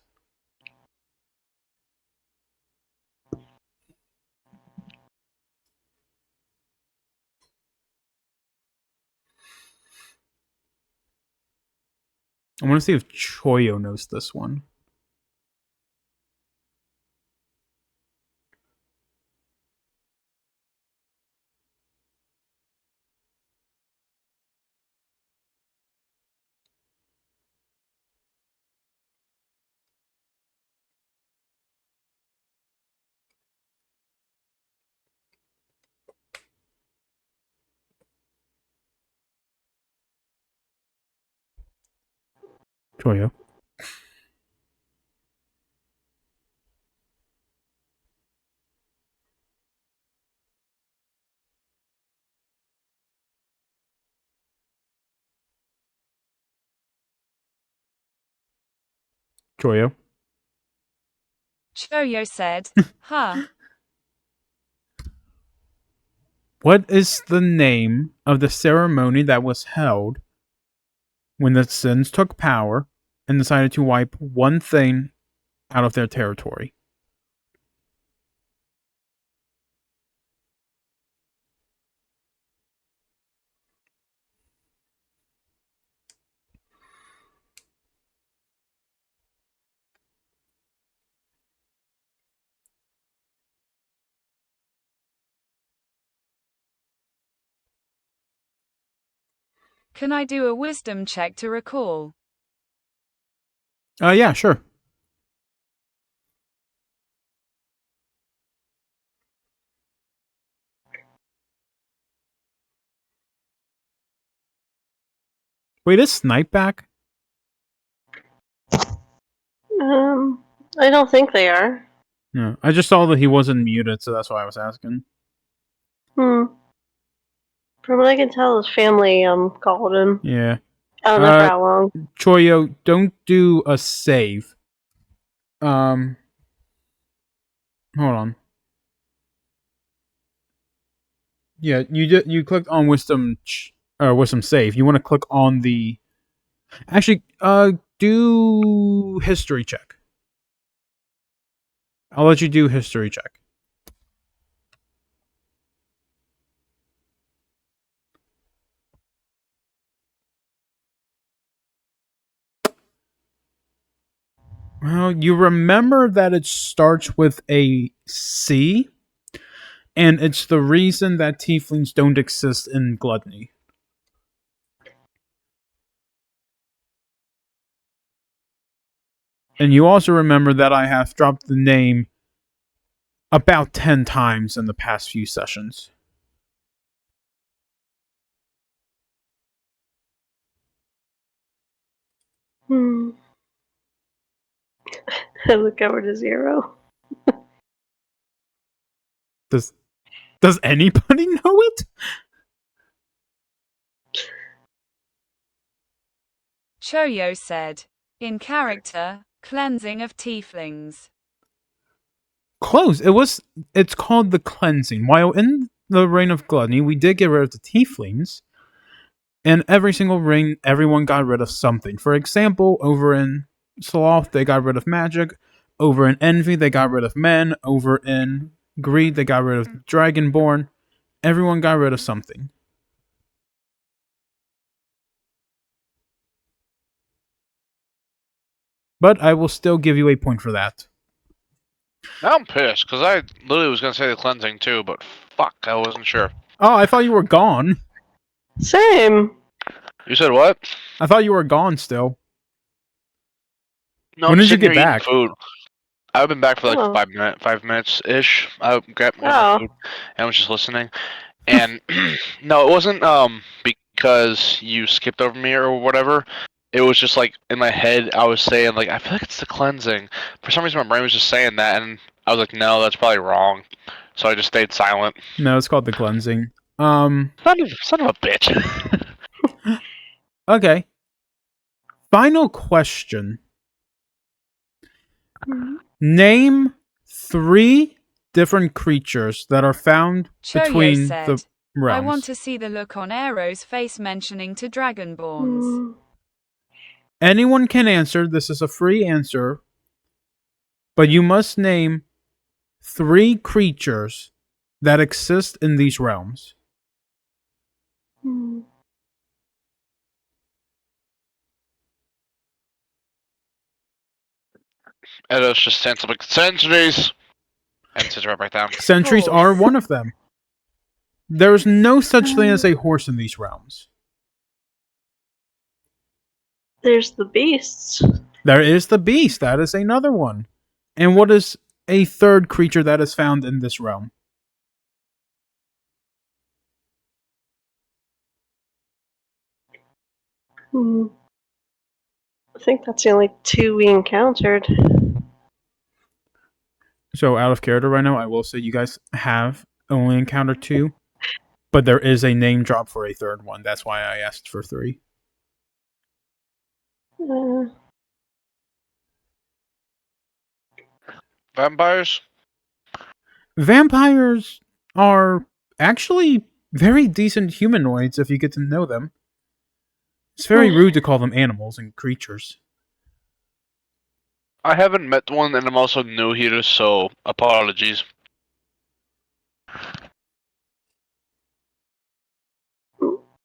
I want to see if Choyo knows this one. Choyo. Choyo. Choyo said, huh. What is the name of the ceremony that was held when the sins took power and decided to wipe one thing out of their territory? Can I do a wisdom check to recall? Yeah, sure. Wait, is Snipe back? I don't think they are. No, I just saw that he wasn't muted, so that's why I was asking. From what I can tell, his family called him. Yeah. I don't know for how long. Choyo, don't do a save. Hold on. Yeah, you clicked on wisdom save. You want to click on the actually do history check. I'll let you do history check. Well, you remember that it starts with a C, And it's the reason that tieflings don't exist in Gluttony. And you also remember that I have dropped the name about 10 times in the past few sessions. I look over to Zero. Does anybody know it? Choyo said. In character, cleansing of tieflings. Close. It's called the cleansing. While in the reign of Gluttony, we did get rid of the tieflings. And every single reign, everyone got rid of something. For example, over in Sloth, they got rid of magic. Over in Envy, they got rid of men. Over in Greed, they got rid of Dragonborn. Everyone got rid of something. But I will still give you a point for that. Now I'm pissed, because I literally was going to say the cleansing too, but fuck, I wasn't sure. Oh, I thought you were gone. Same. You said what? I thought you were gone still. No, When I'm did you sitting get here eating back? food. I've been back for like Oh. 5 minutes ish. I grabbed my Oh. food and was just listening. And no, it wasn't because you skipped over me or whatever. It was just like in my head I was saying like I feel like it's the cleansing. For some reason my brain was just saying that, and I was like, no, that's probably wrong. So I just stayed silent. No, it's called the cleansing. Son of a bitch. Okay. Final question. Name 3 different creatures that are found Choyo between said. the realms. I want to see the look on Aero's face mentioning to Dragonborns. Anyone can answer. This is a free answer. But you must name 3 creatures that exist in these realms. And it was just saying something like centuries. And sits right back down. Sentries are one of them. There is no such thing as a horse in these realms. There's the beasts. There is the beast. That is another one. And what is a third creature that is found in this realm? I think that's the only 2 we encountered. So out of character right now, I will say you guys have only encountered 2. But there is a name drop for a third one. That's why I asked for 3. Vampires? Vampires are actually very decent humanoids if you get to know them. It's very rude to call them animals and creatures. I haven't met one, and I'm also new here, so apologies.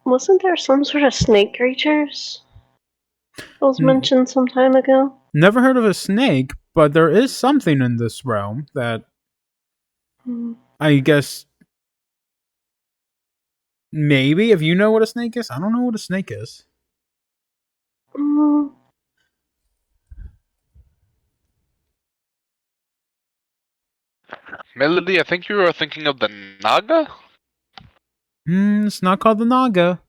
Wasn't there some sort of snake creatures? That was mentioned some time ago. Never heard of a snake, but there is something in this realm that I guess maybe if you know what a snake is. I don't know what a snake is. Melody, I think you were thinking of the Naga? It's not called the Naga.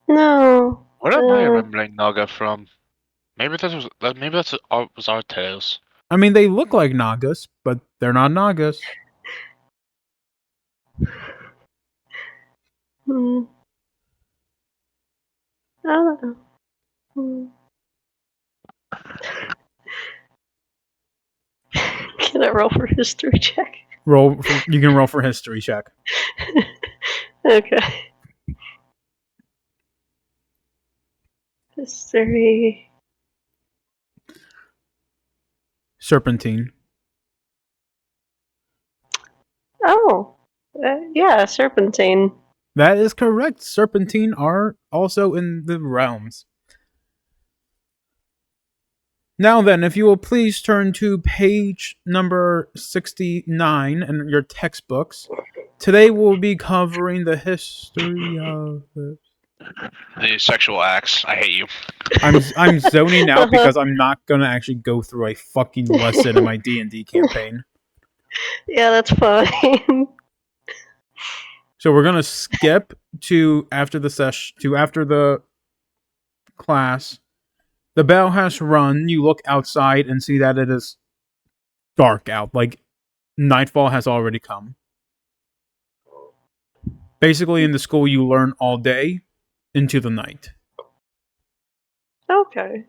No. Where am I remembering Naga from? Maybe that was our tales. I mean, they look like Nagas, but they're not Nagas. I don't know. Can I roll for history check? You can roll for history check. Okay. History. Serpentine. Oh. Yeah, serpentine. That is correct. Serpentine are also in the realms. Now then, if you will please turn to page number 69 in your textbooks. Today we'll be covering the history of the... The sexual acts. I hate you. I'm zoning out because I'm not gonna actually go through a fucking lesson in my D&D campaign. Yeah, that's fine. So we're gonna skip to after the class. The bell has run. You look outside and see that it is dark out. Like nightfall has already come. Basically, in the school, you learn all day into the night. Okay.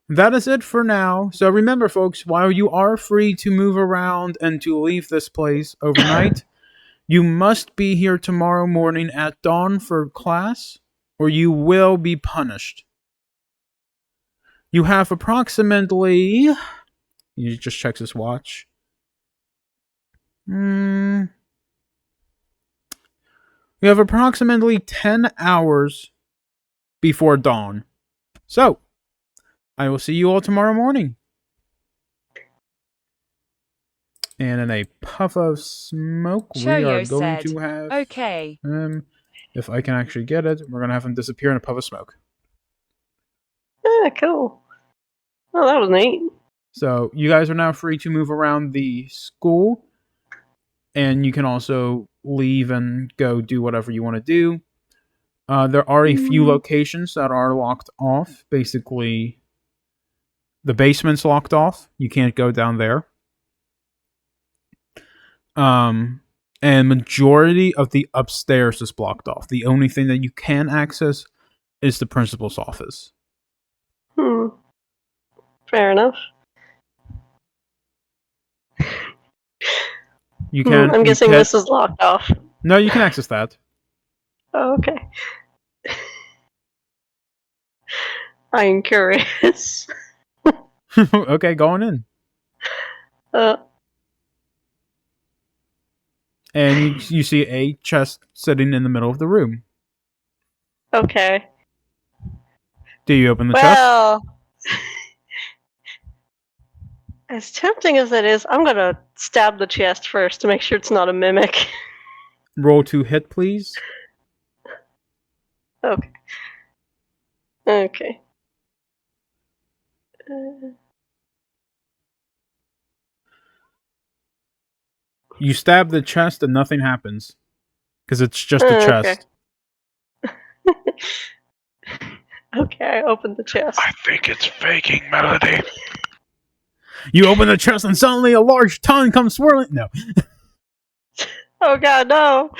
That is it for now. So remember, folks, while you are free to move around and to leave this place overnight, you must be here tomorrow morning at dawn for class, or you will be punished. You have approximately... He just checks his watch. You have approximately 10 hours before dawn. So, I will see you all tomorrow morning. And in a puff of smoke, we are Choyo going said, to have... Okay. If I can actually get it, we're going to have him disappear in a puff of smoke. Ah, cool. Oh, that was neat. So, you guys are now free to move around the school. And you can also leave and go do whatever you want to do. There are a few locations that are locked off. Basically, the basement's locked off. You can't go down there. And majority of the upstairs is blocked off. The only thing that you can access is the principal's office. Fair enough. You can. I'm guessing this is locked off. No, you can access that. Oh, okay. I'm curious. Okay, going in. And you see a chest sitting in the middle of the room. Okay. Do you open the chest? Well, as tempting as it is, I'm gonna stab the chest first to make sure it's not a mimic. Roll to hit, please. Okay. Okay. You stab the chest and nothing happens. Because it's just a chest. Okay, I opened the chest. I think it's faking, Melody. You open the chest and suddenly a large tongue comes swirling. No. Oh god, no.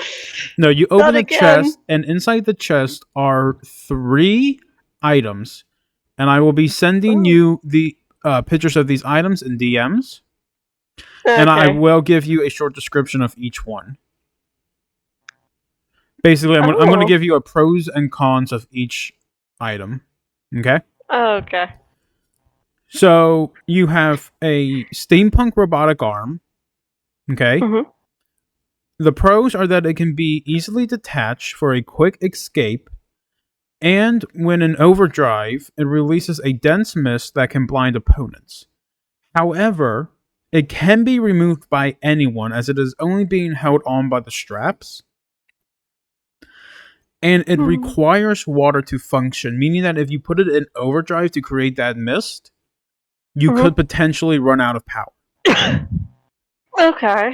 No, you open Not the again. chest, and inside the chest are 3 items. And I will be sending you the pictures of these items in DMs. Okay. And I will give you a short description of each one. Basically, I'm going to give you a pros and cons of each item. Okay? Okay. So, you have a steampunk robotic arm. Okay? Mm-hmm. The pros are that it can be easily detached for a quick escape, and when in overdrive, it releases a dense mist that can blind opponents. However, it can be removed by anyone as it is only being held on by the straps. And it requires water to function, meaning that if you put it in overdrive to create that mist, you could potentially run out of power. Okay.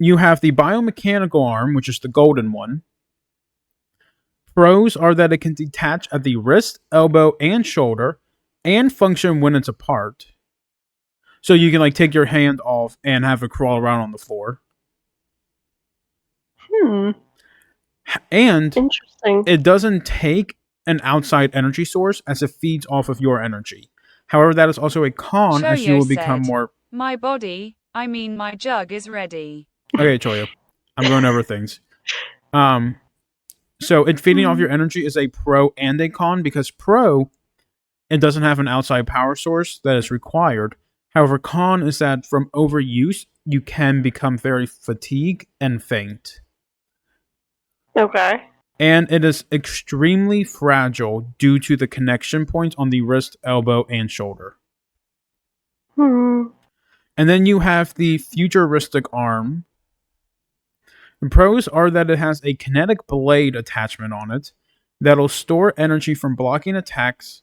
You have the biomechanical arm, which is the golden one. Pros are that it can detach at the wrist, elbow, and shoulder, and function when it's apart. So you can take your hand off and have it crawl around on the floor. And interesting. It doesn't take an outside energy source as it feeds off of your energy. However, that is also a con as you will become more... My jug is ready. Okay, Choyo. I'm going over things. So it feeding off your energy is a pro and a con, because pro, it doesn't have an outside power source that is required. However, con is that from overuse, you can become very fatigued and faint. Okay. and it is extremely fragile due to the connection points on the wrist, elbow, and shoulder. Hmm. And then you have the futuristic arm. The pros are that it has a kinetic blade attachment on it that'll store energy from blocking attacks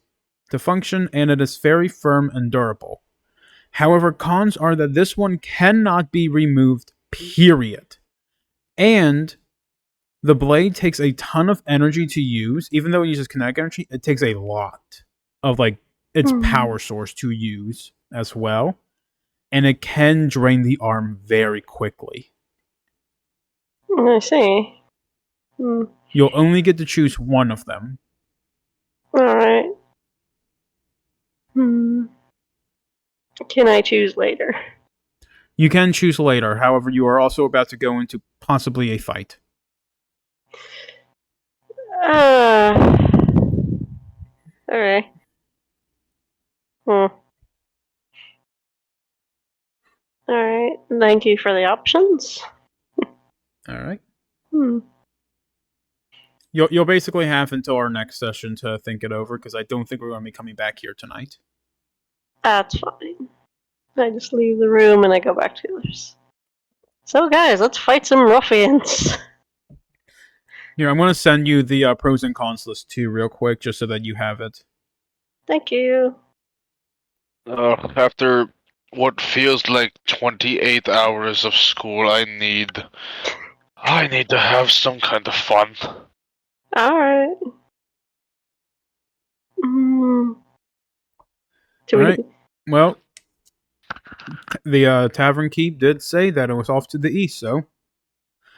to function, and it is very firm and durable. However, cons are that this one cannot be removed, period. And the blade takes a ton of energy to use. Even though it uses kinetic energy, it takes a lot of its power source to use as well. And it can drain the arm very quickly. I see. You'll only get to choose one of them. Alright. Can I choose later? You can choose later, however, you are also about to go into possibly a fight. Alright. Alright. Thank you for the options. Alright. You'll basically have until our next session to think it over, because I don't think we're going to be coming back here tonight. That's fine. I just leave the room and I go back to the others. So guys, let's fight some ruffians. Here, I'm going to send you the pros and cons list too real quick, just so that you have it. Thank you. After what feels like 28 hours of school, I need to have some kind of fun. Alright. Alright. Well, the tavern keep did say that it was off to the east, so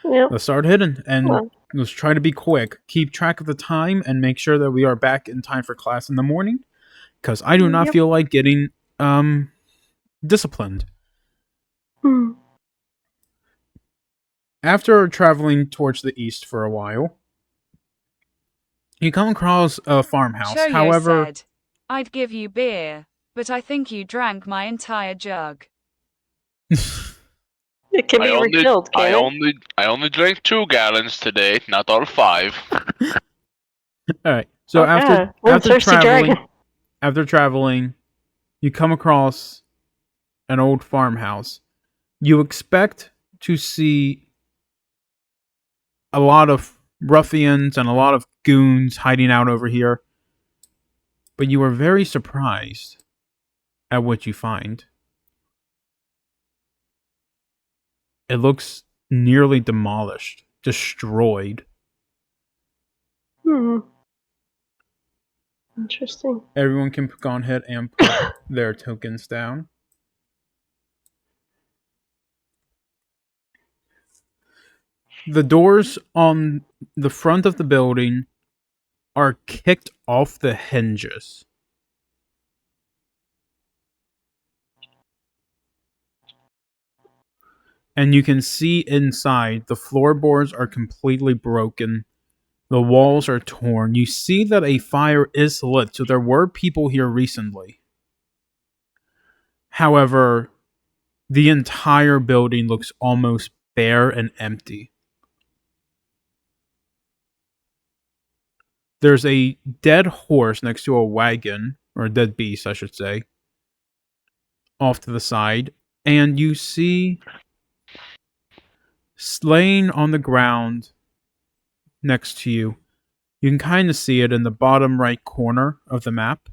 Yep. let's start hitting, and let's try to be quick. Keep track of the time and make sure that we are back in time for class in the morning, because I do not feel like getting disciplined. After traveling towards the east for a while, you come across a farmhouse. Choyo However, said, I'd give you beer, but I think you drank my entire jug. It can be refilled, I can't it? only drank 2 gallons today, not all 5. Alright, so after traveling, you come across an old farmhouse. You expect to see a lot of ruffians and a lot of goons hiding out over here, but you are very surprised at what you find. It looks nearly demolished, destroyed. Interesting. Everyone can go ahead and put their tokens down. The doors on the front of the building are kicked off the hinges. And you can see inside, the floorboards are completely broken. The walls are torn. You see that a fire is lit, so there were people here recently. However, the entire building looks almost bare and empty. There's a dead horse next to a wagon, or a dead beast, I should say, off to the side, and you see laying on the ground next to you. You can kind of see it in the bottom right corner of the map.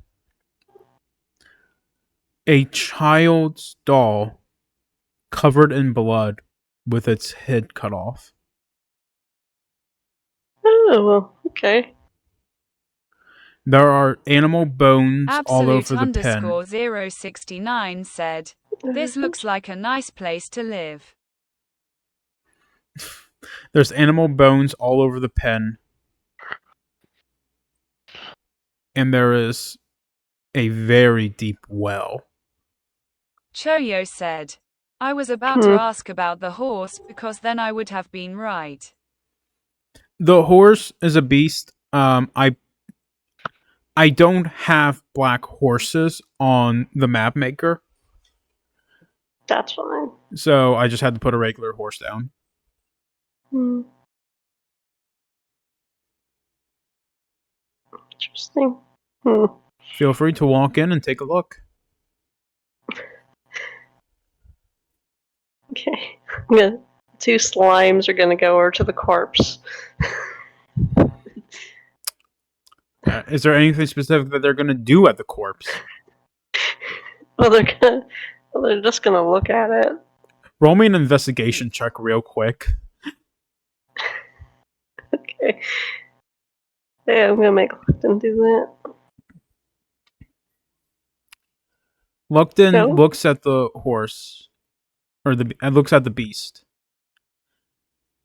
A child's doll covered in blood with its head cut off. Oh, well, okay. There are animal bones all over the pen. Absolute_069 said, this looks like a nice place to live. There's animal bones all over the pen. And there is a very deep well. Choyo said, I was about to ask about the horse because then I would have been right. The horse is a beast. I don't have black horses on the map maker. That's fine. So I just had to put a regular horse down. Interesting. Hmm. Feel free to walk in and take a look. Okay. Yeah. Two slimes are gonna go over to the corpse. Is there anything specific that they're going to do at the corpse? Well, they're just gonna look at it. Roll me an investigation check real quick. Okay. Yeah, I'm gonna make Glutton do that. Lupton No? looks at the horse, or looks at the beast.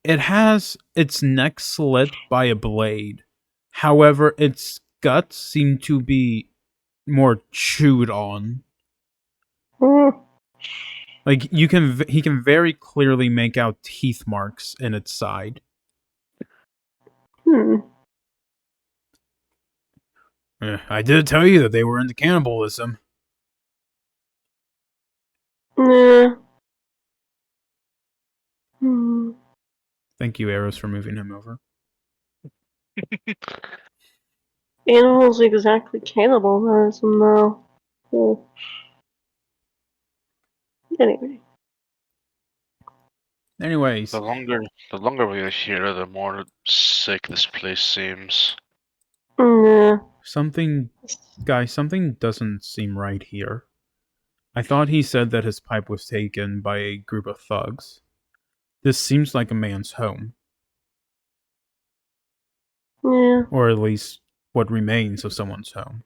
It has its neck slit by a blade. However, its guts seem to be more chewed on. Hmm. Like he can very clearly make out teeth marks in its side. Hmm. I did tell you that they were into cannibalism. Yeah. Hmm. Thank you, Arrows, for moving him over. Animals exactly cannibalism, though. Hmm. Anyway. Anyways, The longer we're here, the more sick this place seems. Yeah. something doesn't seem right here. I thought he said that his pipe was taken by a group of thugs. This seems like a man's home, Yeah. or at least what remains of someone's home.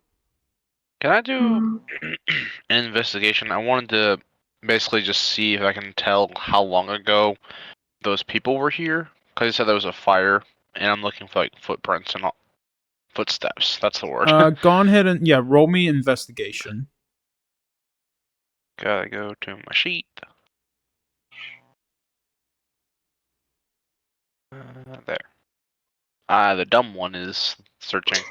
Can I do Hmm. an investigation? I wanted to basically just see if I can tell how long ago those people were here. Because he said there was a fire, and I'm looking for like footprints and all, footsteps. That's the word. Go ahead and roll me investigation. Gotta go to my sheet. There. The dumb one is searching.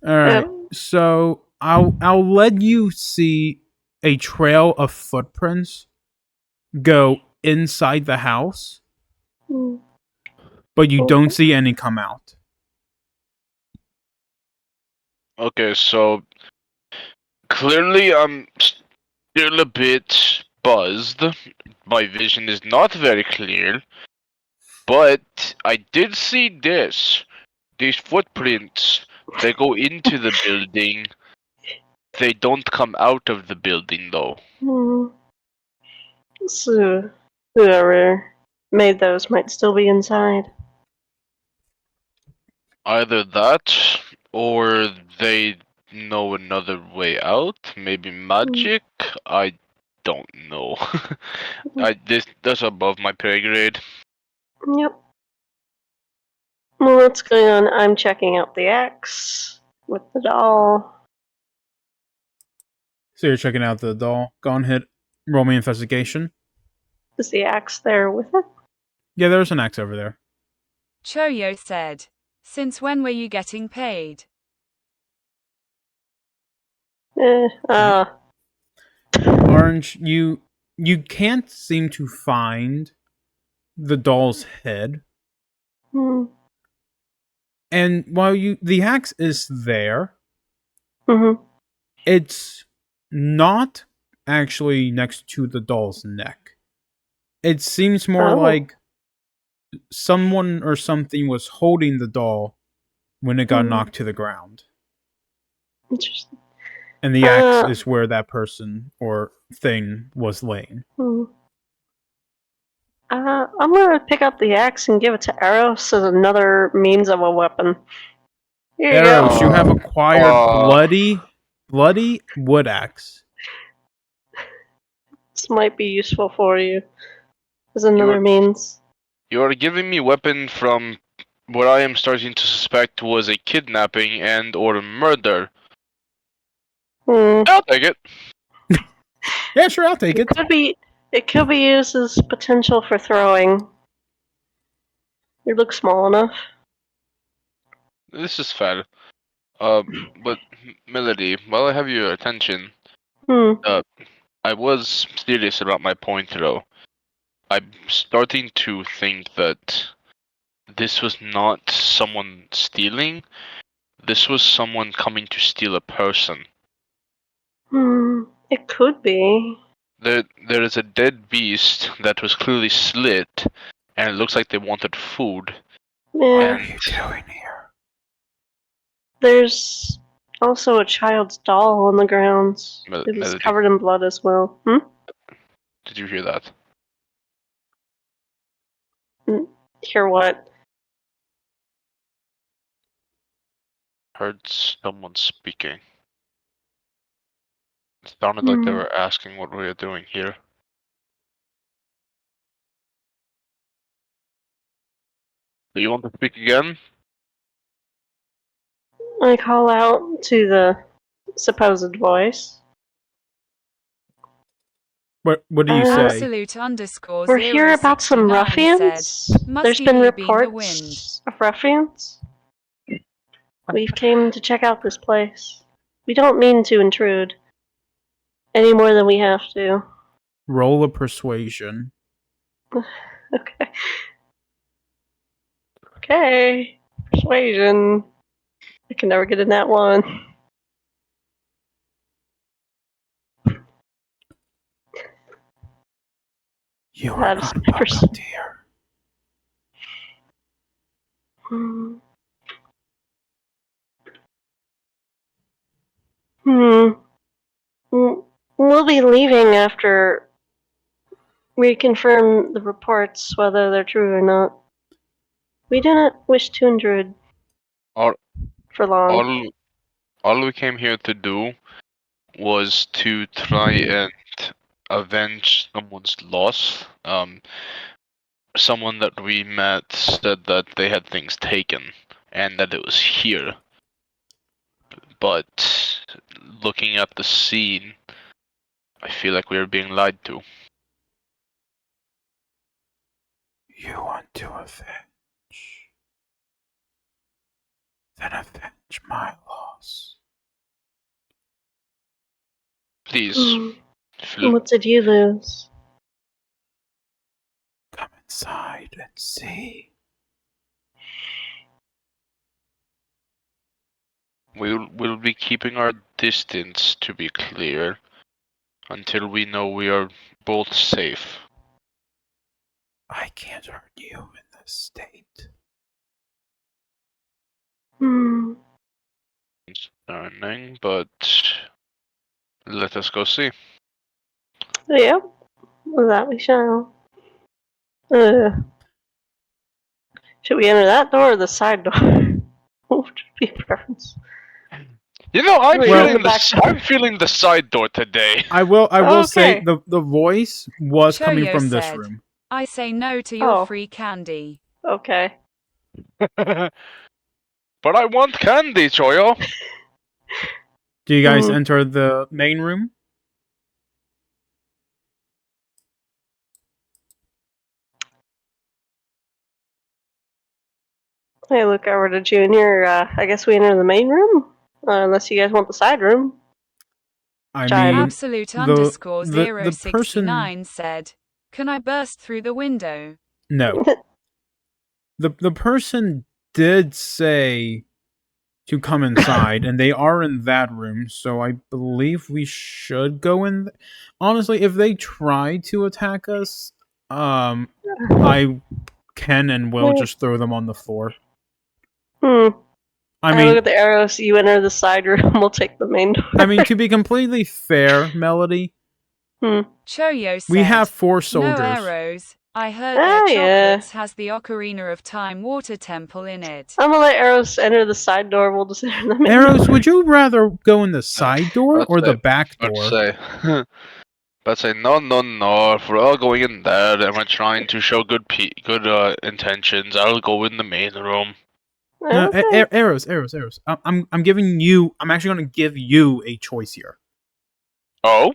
All right, Oh. so I'll let you see a trail of footprints go inside the house, Hmm. but you don't Okay. see any come out. Okay, so clearly I'm still a bit buzzed. My vision is not very clear. But I did see this. These footprints, they go into the building. They don't come out of the building though. Hmm. So, whoever made those might still be inside. Either that, or they know another way out. Maybe magic. I don't know. That's above my pay grade. Yep. Well, what's going on? I'm checking out the axe with the doll. So you're checking out the doll. Go ahead, roll me investigation. Is the axe there with it? Yeah, there's an axe over there. Choyo said. Since when were you getting paid? Ah. Orange, you can't seem to find the doll's head. Hmm. And while the axe is there, Mm-hmm. it's not actually next to the doll's neck. It seems more Oh. like someone or something was holding the doll when it got knocked to the ground. Interesting. And the axe is where that person or thing was laying. Hmm. I'm gonna pick up the axe and give it to Eros as another means of a weapon. Here you Arrows, go. you have acquired bloody wood axe. This might be useful for you as another You're- means. You are giving me weapon from what I am starting to suspect was a kidnapping and or murder. Hmm. I'll take it. Yeah, sure, I'll take it. It could be used as potential for throwing. You look small enough. This is fair. But Melody, while I have your attention, Hmm. I was serious about my point though. I'm starting to think that this was not someone stealing, this was someone coming to steal a person. It could be. There is a dead beast that was clearly slit, and it looks like they wanted food. What Yeah. are you doing here? There's also a child's doll on the grounds. It was Melody, covered in blood as well. did you hear that? Hear what? Heard someone speaking. It sounded like they were asking what we are doing here. Do you want to speak again? I call out to the supposed voice. What do you say? Absolute underscore We're here about some 069 ruffians. said, "Must There's been you been the wind?" reports of ruffians. We've came to check out this place. We don't mean to intrude any more than we have to. Roll a persuasion. Okay. Okay. Persuasion. I can never get in that one. You are That is not welcome here. Hmm. Hmm. We'll be leaving after we confirm the reports, whether they're true or not. We do not wish to intrude All, for long. all we came here to do was to try and avenge someone's loss. Someone that we met said that they had things taken and that it was here. But looking at the scene, I feel like we are being lied to. You want to avenge? Then avenge my loss. Please, What did you lose? Come inside and see. we'll be keeping our distance, to be clear, until we know we are both safe. I can't hurt you in this state. Concerning, but let us go see. Yep. That we shall. Should we enter that door or the side door? What would be your preference? You know, I'm Wait, feeling the back door. I'm feeling the side door today. I will say Okay. the voice was coming Choyo from this said, room. "I say no to your Oh. free candy." Okay. But I want candy, Choyo. Do you guys enter the main room? I look over to Junior. I guess we enter the main room? Unless you guys want the side room. I Giant. mean, Absolute the- underscore the 069 said, "Can I burst through the window?" no. The person did say to come inside, and they are in that room, so I believe we should go in. Honestly, if they try to attack us, I can and will just throw them on the floor. I I mean, look at the arrows. You enter the side room. We'll take the main door. I mean, to be completely fair, Melody, Choyo said, we have 4 "No soldiers. arrows. I heard Oh, their yeah. chocolates has the Ocarina of Time water temple in it." I'm gonna let arrows enter the side door. We'll just enter the main Arrows, door. would you rather go in the side door Let's or the say- back Let's door? say, let's say no. If we're all going in there and we're trying to show good intentions, I'll go in the main room. No, Okay. arrows. I'm giving you. I'm actually going to give you a choice here: Oh,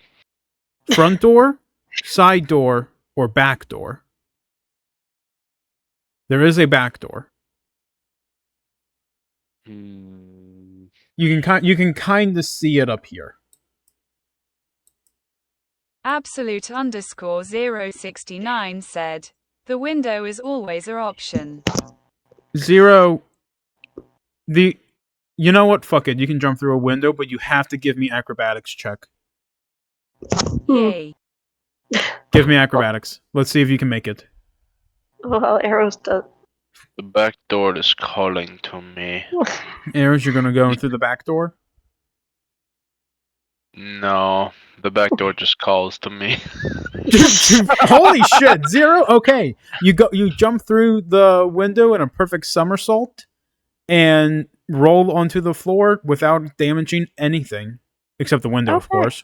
front door, side door, or back door. There is a back door. You can kind of see it up here. Absolute underscore 069 said, "The window is always an option." 0. You know what? Fuck it. You can jump through a window, but you have to give me acrobatics check. Yay. Give me acrobatics. Let's see if you can make it. Well, arrows does. The back door is calling to me. Eris, you're gonna go in through the back door. No, the back door just calls to me. Holy shit! 0. Okay, you jump through the window in a perfect somersault and roll onto the floor without damaging anything except the window, of Okay. course.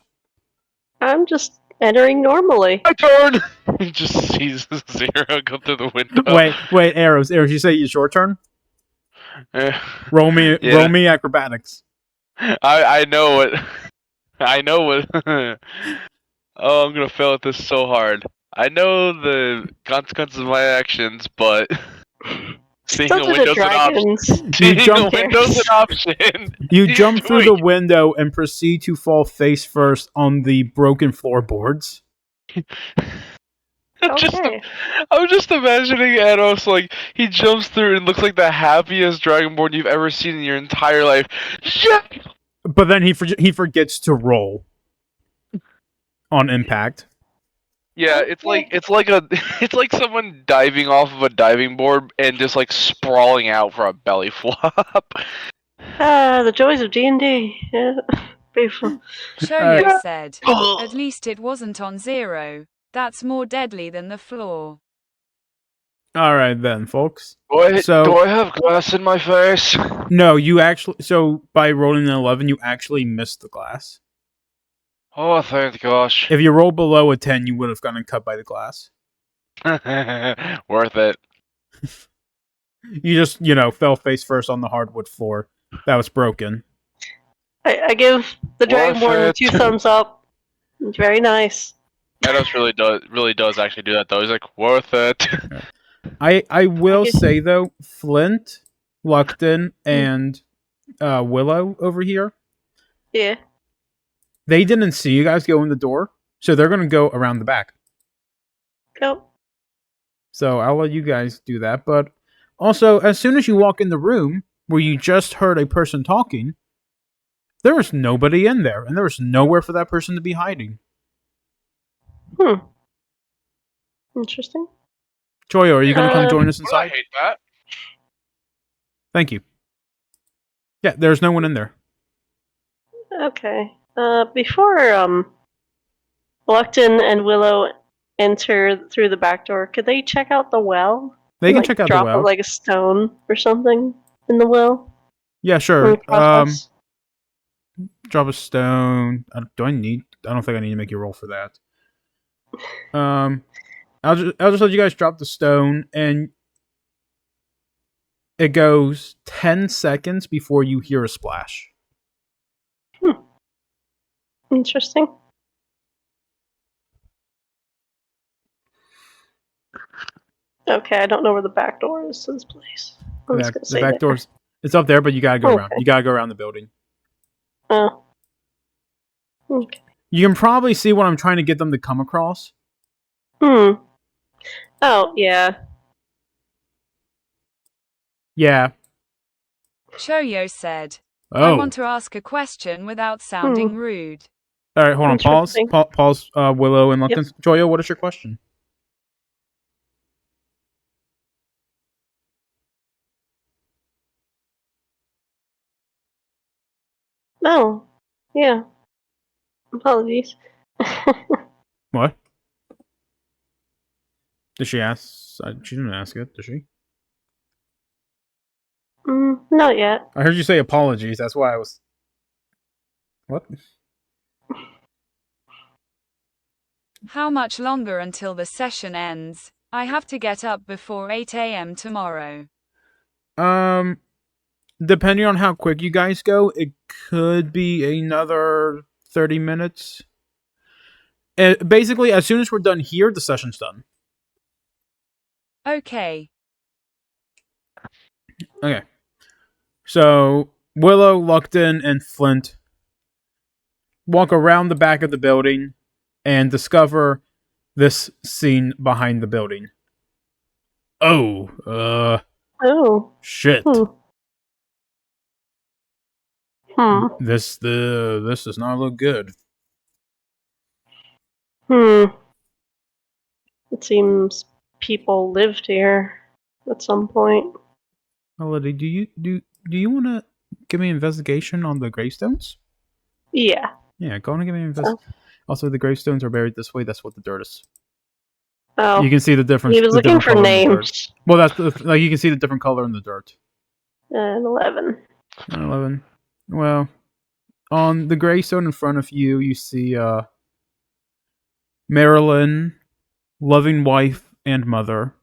I'm just entering normally. My turn! He just sees Zero go through the window. Wait, arrows. You say it's your turn? Eh, Roll me yeah. acrobatics. I know what. I know what. Oh, I'm gonna fail at this so hard. I know the consequences of my actions, but seeing Such a are the window's an option. dragons. You Seeing a jump. window's an option. You He's jump through doing the window and proceed to fall face first on the broken floorboards. I'm just, Okay. I'm just imagining Anos like he jumps through and looks like the happiest dragonborn you've ever seen in your entire life. Yeah! But then he forgets to roll on impact. Yeah, it's like a it's like someone diving off of a diving board and just like sprawling out for a belly flop. The joys of D&D. Yeah. Beautiful. Shoyo said. At least it wasn't on 0. That's more deadly than the floor. All right then, folks. Do So I have glass in my face? no, you actually. So by rolling an 11, you actually missed the glass. Oh, thank gosh. If you roll below a 10, you would have gotten cut by the glass. Worth it. You just, fell face first on the hardwood floor that was broken. I give the Dragonborn Worth 2 it. thumbs up. It's very nice. Anos really does actually do that though. He's like, worth it. I will guess- say though, Flint, Glutton, and Willow over here, Yeah. they didn't see you guys go in the door, so they're gonna go around the back. Go. So I'll let you guys do that. But also, as soon as you walk in the room where you just heard a person talking, there was nobody in there, and there was nowhere for that person to be hiding. Interesting. Choyo, are you going to come join us Well, I inside? hate that. Thank you. Yeah, there's no one in there. Okay. Before Glutton and Willow enter through the back door, could they check out the well? They can Like, check out the drop well. like a stone or something in the well. Yeah, in sure. the process? Drop a stone. I don't think I need to make you roll for that. I'll just let you guys drop the stone, and it goes 10 seconds before you hear a splash. Interesting. Okay, I don't know where the back door is to this place. I'm just gonna The say back that. door's it's up there, but you gotta go around. Okay. You gotta go around the building. Oh. Okay. You can probably see what I'm trying to get them to come across. Oh, yeah. Yeah. Shoyo said. Oh. I want to ask a question without sounding rude. All right, hold on. Pause. Interesting. Pause. Willow and Lumpkins. Joyo, what is your question? Oh, yeah. Apologies. What? Did she ask? She didn't ask it, did she? Not yet. I heard you say apologies. That's why I was. What? How much longer until the session ends? I have to get up before 8 a.m. tomorrow. Depending on how quick you guys go, it could be another 30 minutes. And basically, as soon as we're done here, the session's done. Okay. Okay. So, Willow, Luckton, and Flint walk around the back of the building and discover this scene behind the building. Oh, Oh. shit. This does not look good. It seems people lived here at some point. Melody, do you want to give me an investigation on the gravestones? Yeah. Yeah, go on and give me an investigation. Also, the gravestones are buried this way. That's what the dirt is. Oh, You can see the difference. he was the looking different for color in the dirt. names. Well, that's like you can see the different color in the dirt. 11. 11. Well, on the gravestone in front of you, you see Marilyn, loving wife and mother.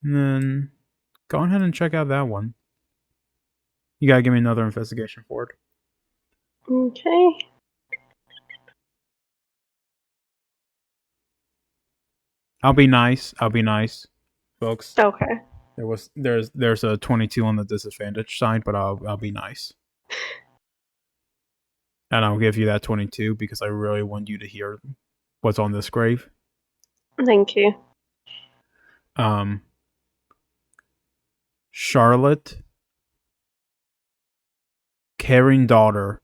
And then go ahead and check out that one. You gotta give me another investigation for it. Okay. I'll be nice, folks. Okay. There's a 22 on the disadvantage side, but I'll be nice. And I'll give you that 22 because I really want you to hear what's on this grave. Thank you. Charlotte, caring daughter,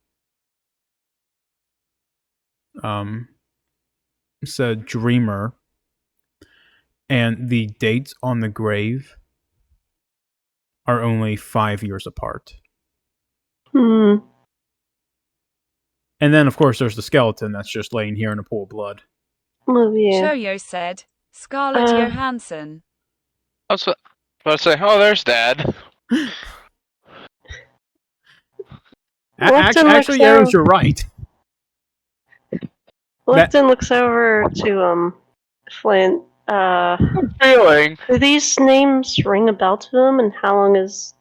said dreamer, and the dates on the grave are only 5 years apart. And then, of course, there's the skeleton that's just laying here in a pool of blood. Oh, yeah. Shoyo said, Scarlett Johansson. I was about to say, oh, there's Dad. Actually, Aaron, you're right. Glutton looks over to Flint. Feeling. Do these names ring a bell to him? And how long has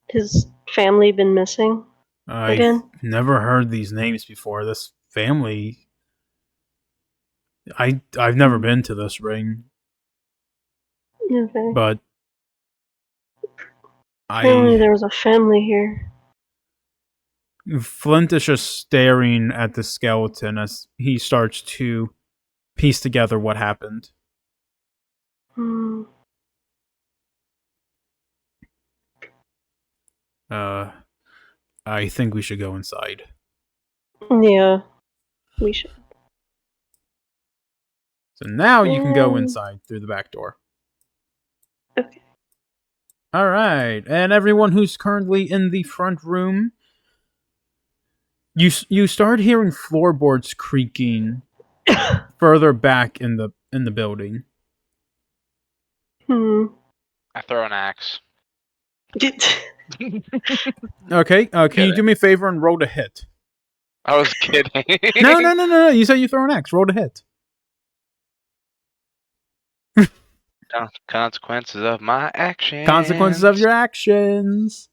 his family been missing? I've never heard these names before. This family, I've never been to this ring, Okay. but Apparently there was a family here. Flint is just staring at the skeleton as he starts to piece together what happened. I think we should go inside. Yeah, we should. So now you can go inside through the back door. Okay. All right, and everyone who's currently in the front room, you start hearing floorboards creaking further back in the building. I throw an axe. Okay, can you do me a favor and roll to hit? I was kidding. No. You said you throw an axe. Roll to hit. Consequences of my actions. Consequences of your actions.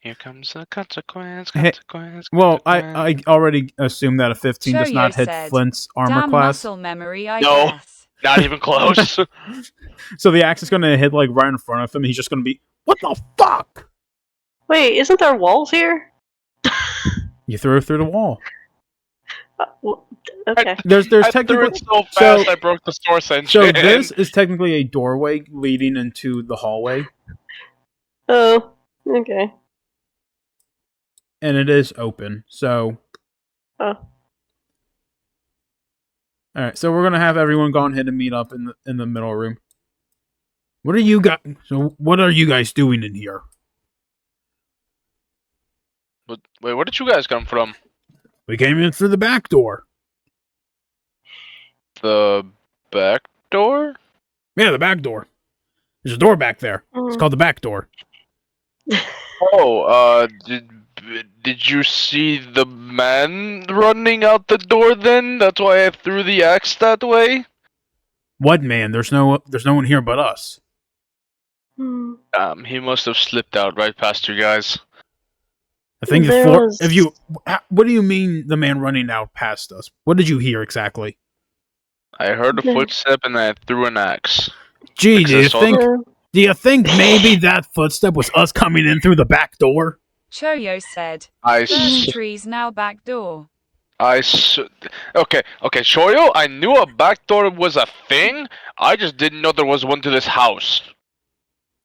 Here comes the consequence. Well, I already assumed that a 15 does not hit said, Flint's armor Damn class. muscle memory, I No. guess. Not even close. So the axe is going to hit like right in front of him. He's just going to be, what the fuck? Wait, isn't there walls here? You threw it through the wall. Okay. There's I technically threw it so fast I broke the source engine. So this is technically a doorway leading into the hallway. Oh, okay. And it is open, so... Oh. Alright, so we're gonna have everyone go ahead and meet up in the middle room. What are you guys doing in here? Wait, where did you guys come from? We came in through the back door. The back door? Yeah, the back door. There's a door back there. It's called the back door. Oh, did you see the man running out the door then? That's why I threw the axe that way? What man? There's no one here but us. He must have slipped out right past you guys. I think what do you mean the man running out past us? What did you hear exactly? I heard a footstep and I threw an axe. Gee, do you think maybe that footstep was us coming in through the back door? Choyo said, I Burning trees now back door. Okay, Shoyo, I knew a back door was a thing. I just didn't know there was one to this house.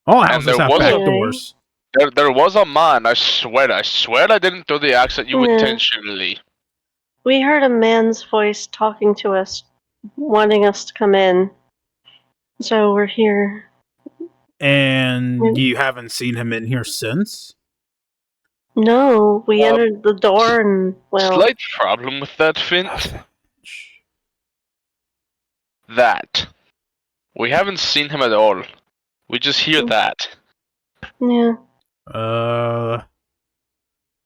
All And houses there have was back a doors. there was a man. I swear I didn't throw the axe at you Yeah. intentionally. We heard a man's voice talking to us, wanting us to come in. So we're here. And you haven't seen him in here since? No, we Uh, entered the door and, well, Slight problem with that, Fint. That we haven't seen him at all. We just hear that. yeah.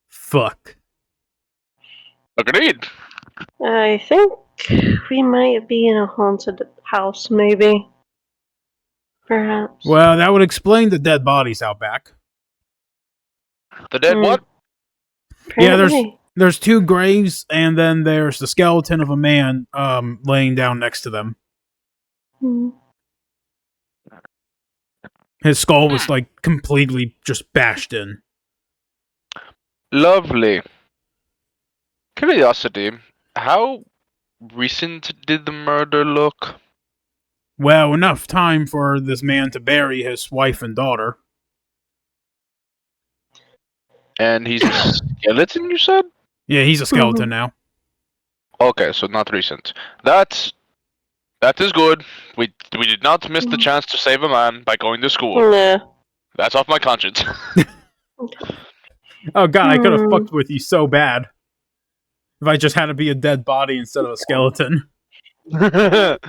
Fuck. Agreed. I think we might be in a haunted house, maybe. Perhaps. Well, that would explain the dead bodies out back. The dead Hmm. what? Yeah, Apparently. there's two graves, and then there's the skeleton of a man laying down next to them. Hmm. His skull was like completely just bashed in. Lovely. Curiosity. How recent did the murder look? Well, enough time for this man to bury his wife and daughter. And he's a skeleton, you said? Yeah, he's a skeleton Mhm. now. Okay, so not recent. That is good. We did not miss the chance to save a man by going to school. Yeah. That's off my conscience. Oh god, I could have Hmm. fucked with you so bad. If I just had to be a dead body instead of a skeleton. Alright,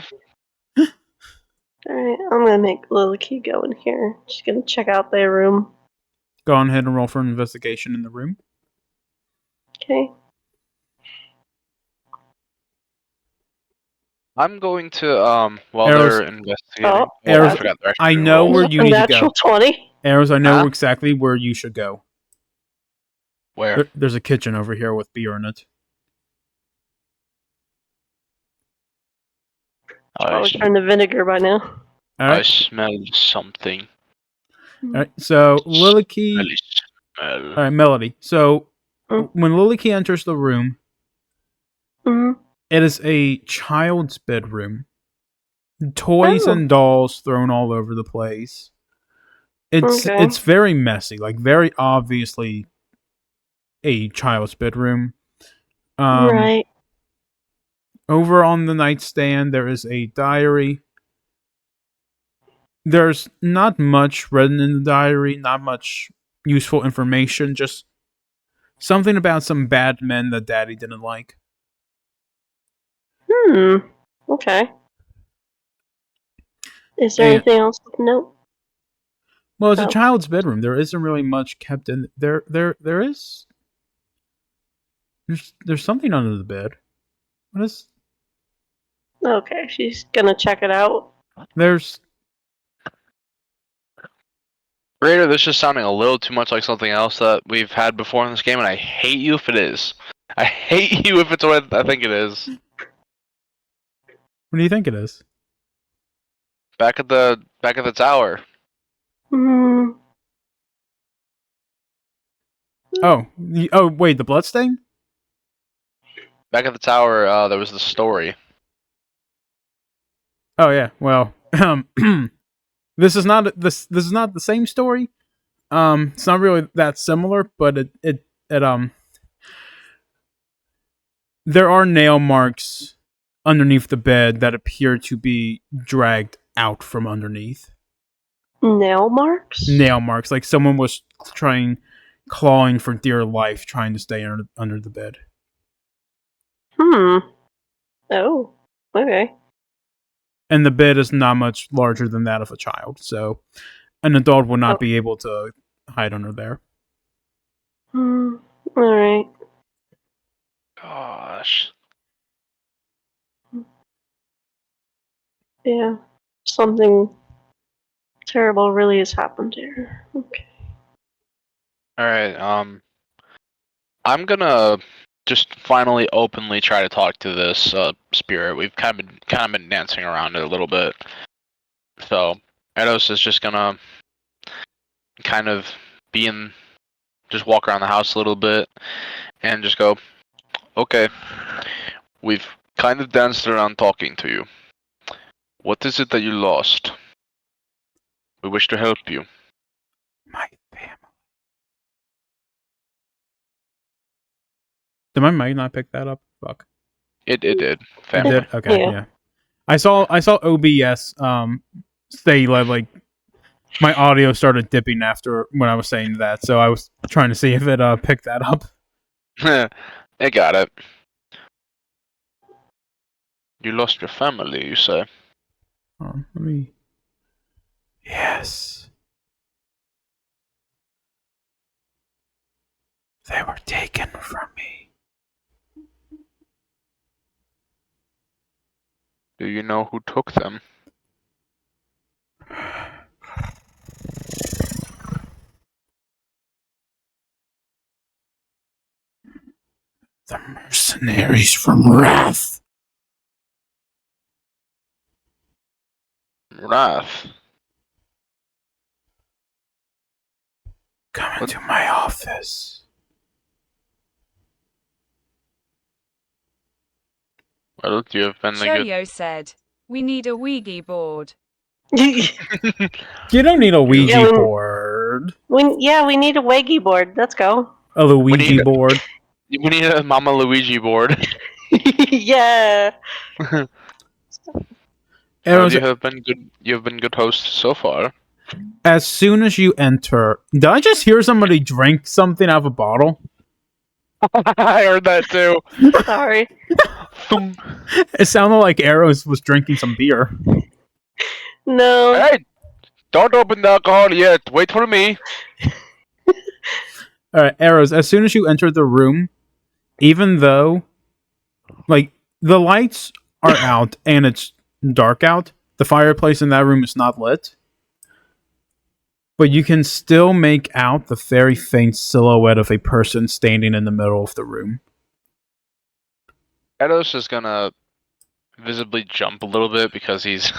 I'm gonna make Lily go in here. She's gonna check out their room. Go on ahead and roll for an investigation in the room. Okay. I'm going to while Arrows- they're investigating. Oh, I Arrows- forgot the I actual know roll. where you A need to natural go. 20. Arrows, I know Huh? exactly where you should go. Where? There's a kitchen over here with beer in it. Probably turned to vinegar by now. I Alright. smell something. Alright. So Lilykey. Smelly smell. Alright, Melody. So Mm. when Lilykey enters the room, Mm-hmm. it is a child's bedroom. Toys Oh. and dolls thrown all over the place. Okay. It's very messy, like very obviously a child's bedroom. Right. Over on the nightstand, there is a diary. There's not much written in the diary, not much useful information, just something about some bad men that Daddy didn't like. Okay. Is there And- anything else of note? Well, it's a Oh. child's bedroom. There isn't really much kept in there. There is. There's something under the bed. What is? Okay, she's gonna check it out. There's. Raider, this is sounding a little too much like something else that we've had before in this game, and I hate you if it is. I hate you if it's what I think it is. What do you think it is? Back at the tower. Hmm. Oh, wait, the bloodstain? Back at the tower, there was the story. Oh yeah. Well, this is not the same story. It's not really that similar, but it there are nail marks underneath the bed that appear to be dragged out from underneath. Nail marks? Nail marks, like someone was clawing for dear life, trying to stay under the bed. Oh, okay. And the bed is not much larger than that of a child, so an adult would not be able to hide under there. Alright. Gosh. Yeah. Something terrible really has happened here. Okay. Alright, I'm gonna just finally openly try to talk to this spirit. We've kind of been dancing around it a little bit. So Edos is just gonna kind of just walk around the house a little bit and just go, Okay. We've kind of danced around talking to you. What is it that you lost? We wish to help you. My family. Did my mic not pick that up? Fuck. It did. It Family. did? Okay, Yeah. yeah. I saw OBS say like my audio started dipping after when I was saying that, so I was trying to see if it picked that up. I got it. You lost your family, you say? Let me. Yes. They were taken from me. Do you know who took them? The mercenaries from Wrath. Wrath. Come into my office. Well, you have been a good... Shoyo said, "We need a Ouija board." You don't need a Ouija Yeah, board. we need a Weggy board. Let's go. A Luigi need- board. We need a Mama Luigi board. Yeah. Well, Arrows, you have been good. You have been good host so far. as soon as you enter, did I just hear somebody drink something out of a bottle? I heard that too. Sorry. Thunk. It sounded like Arrows was drinking some beer. No. Hey, don't open the alcohol yet. Wait for me. Alright, Arrows, as soon as you enter the room, even though, like, the lights are out and it's dark out, the fireplace in that room is not lit. But you can still make out the very faint silhouette of a person standing in the middle of the room. Edos is gonna visibly jump a little bit because he's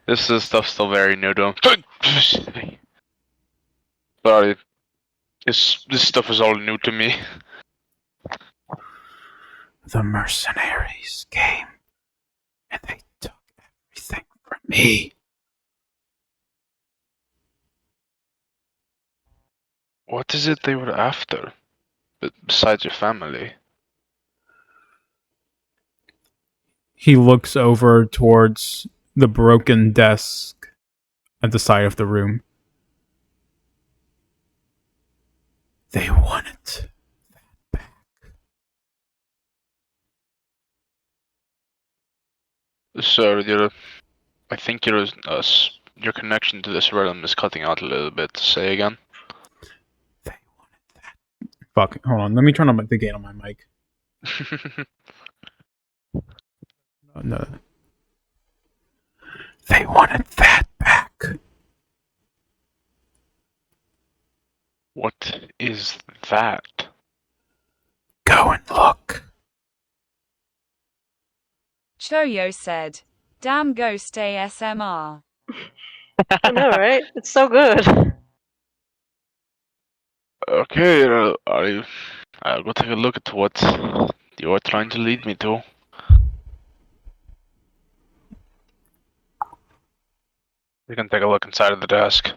this is stuff still very new to him. But this stuff is all new to me. The mercenaries came and they took everything from me. What is it they were after? Besides your family? He looks over towards the broken desk at the side of the room. They want it back. So I think your connection to this realm is cutting out a little bit. Say again. They wanted that. Fuck, hold on. Let me turn on the gain on my mic. No. They wanted that back. What is that? Go and look. Choyo said, "Damn Ghost ASMR." I know, right? It's so good. Okay, I'll go take a look at what you're trying to lead me to. You can take a look inside of the desk.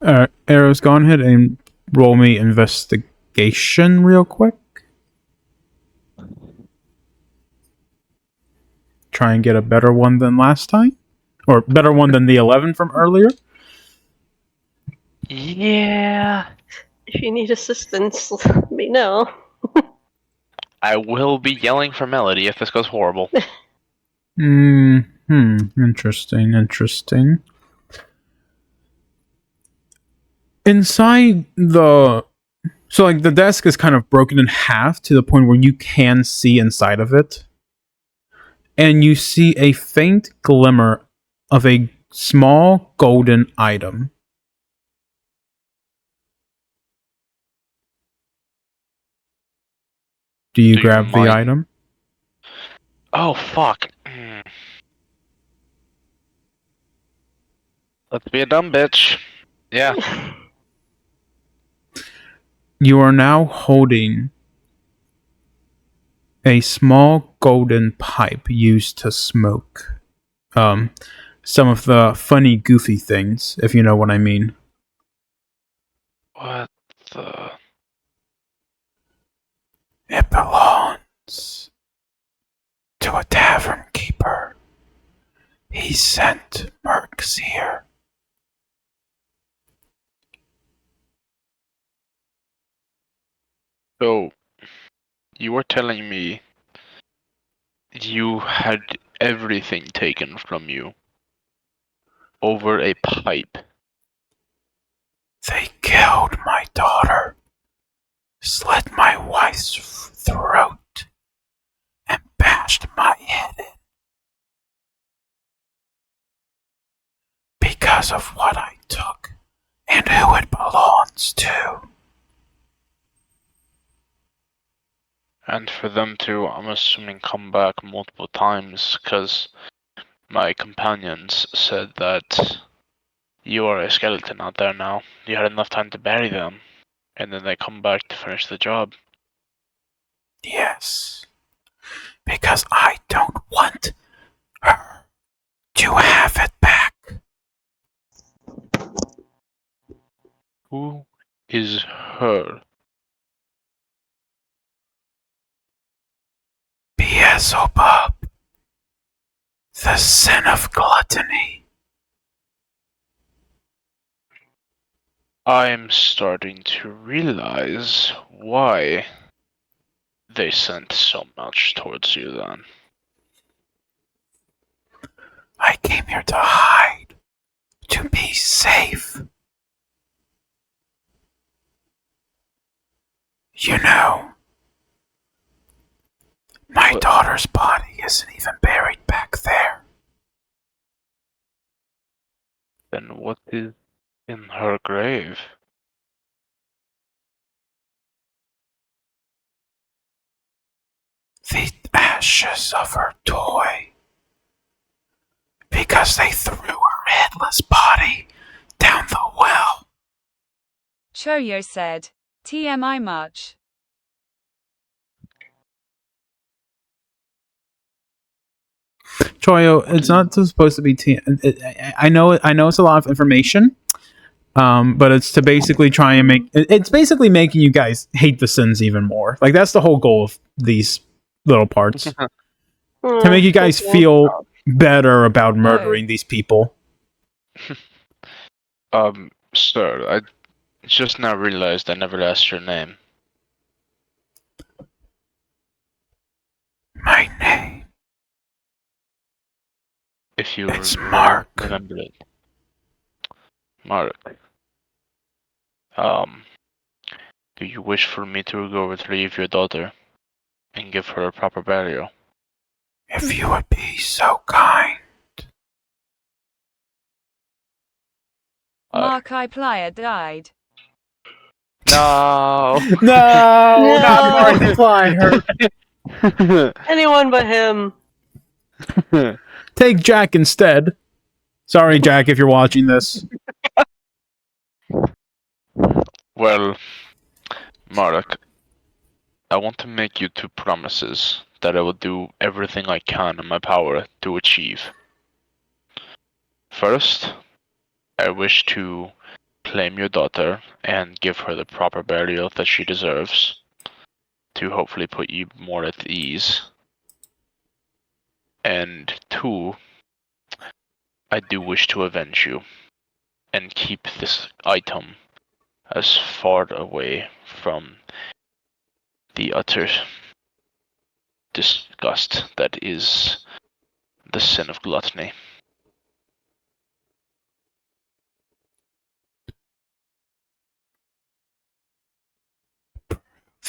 Alright, Arrows, go ahead and roll me investigation real quick. Try and get a better one than last time. Or better one than the 11 from earlier. Yeah. If you need assistance, let me know. I will be yelling for Melody if this goes horrible. Interesting. Inside the... So, like, the desk is kind of broken in half to the point where you can see inside of it. And you see a faint glimmer of a small golden item. Do you Do you grab the mind- item? Oh, fuck. Let's be a dumb bitch. Yeah. You are now holding a small golden pipe used to smoke some of the funny, goofy things, if you know what I mean. What the? It belongs to a tavern keeper. He sent mercs here. So, you were telling me you had everything taken from you over a pipe. They killed my daughter, slit my wife's throat, and bashed my head in because of what I took and who it belongs to. And for them to, I'm assuming, come back multiple times, because my companions said that you are a skeleton out there now. You had enough time to bury them, and then they come back to finish the job. Yes, because I don't want her to have it back. Who is her? Beelzebub, the sin of gluttony. I'm starting to realize why they sent so much towards you then. I came here to hide, to be safe. You know, my What? daughter's body isn't even buried back there. Then what is in her grave? The ashes of her toy. Because they threw her headless body down the well. Choyo said. TMI much. Choyo, it's not supposed to be. I know it's a lot of information, but it's to basically try and make. It's basically making you guys hate the Sins even more. Like that's the whole goal of these little parts to make you guys feel better about murdering these people. Sir, I just now realized I never asked your name. My name. If you It's Mark. remember it. Mark. Do you wish for me to go retrieve your daughter and give her a proper burial? If you would be so kind. Markiplier died. No! No, not No. Markiplier. Anyone but him. Take Jack instead. Sorry, Jack, if you're watching this. Well, Mark, I want to make you two promises that I will do everything I can in my power to achieve. First, I wish to claim your daughter and give her the proper burial that she deserves, to hopefully put you more at ease. And two, I do wish to avenge you and keep this item as far away from the utter disgust that is the sin of gluttony.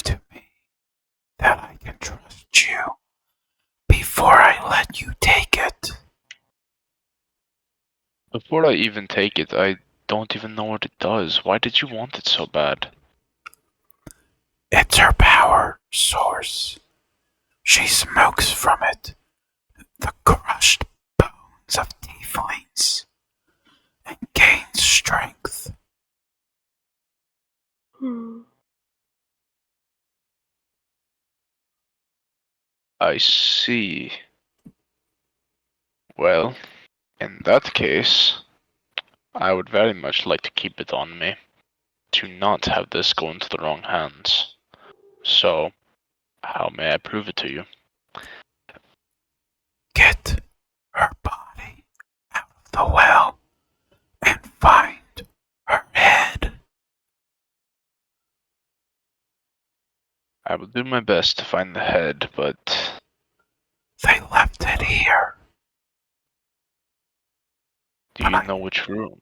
To me that I can trust you before I let you take it. Before I even take it, I don't even know what it does. Why did you want it so bad? It's her power source. She smokes from it the crushed bones of tieflings and gains strength. Hmm. I see. Well, in that case, I would very much like to keep it on me to not have this go into the wrong hands. So, how may I prove it to you? Get her body out of the well and find her head. I will do my best to find the head, but They left it here. do you know which room?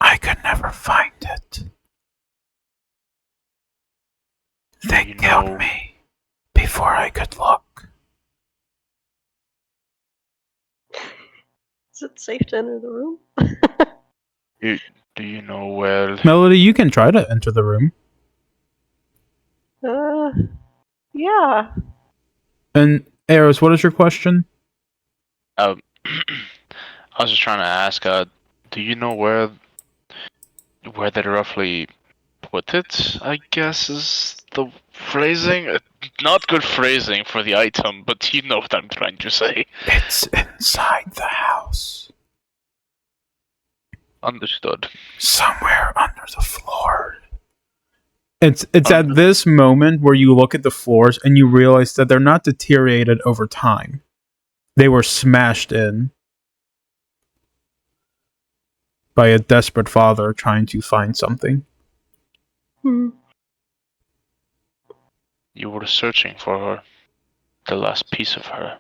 I could never find it. They You killed know- me before I could look. Is it safe to enter the room? Do you know where? Melody, you can try to enter the room. Yeah. And Eros, what is your question? I was just trying to ask. Do you know where they roughly put it? I guess is the phrasing. Not good phrasing for the item, but you know what I'm trying to say. It's inside the house. Understood. Somewhere under the floor. It's at this moment where you look at the floors and you realize that they're not deteriorated over time. They were smashed in by a desperate father trying to find something. Hmm. You were searching for her, the last piece of her,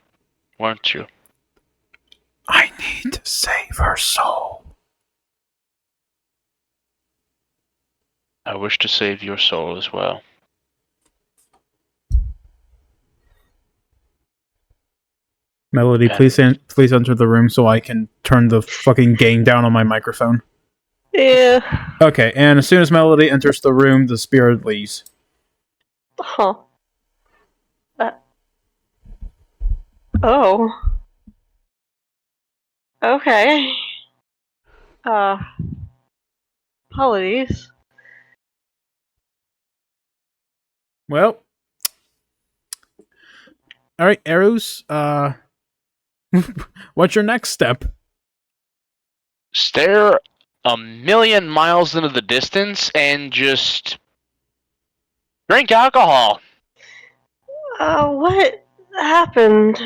weren't you? I need to save her soul. I wish to save your soul as well. Melody, please enter the room so I can turn the fucking gain down on my microphone. Yeah. Okay, and as soon as Melody enters the room, the spirit leaves. Huh. Oh. Okay. Apologies. Well, all right, Eros. What's your next step? Stare a million miles into the distance and just drink alcohol. What happened?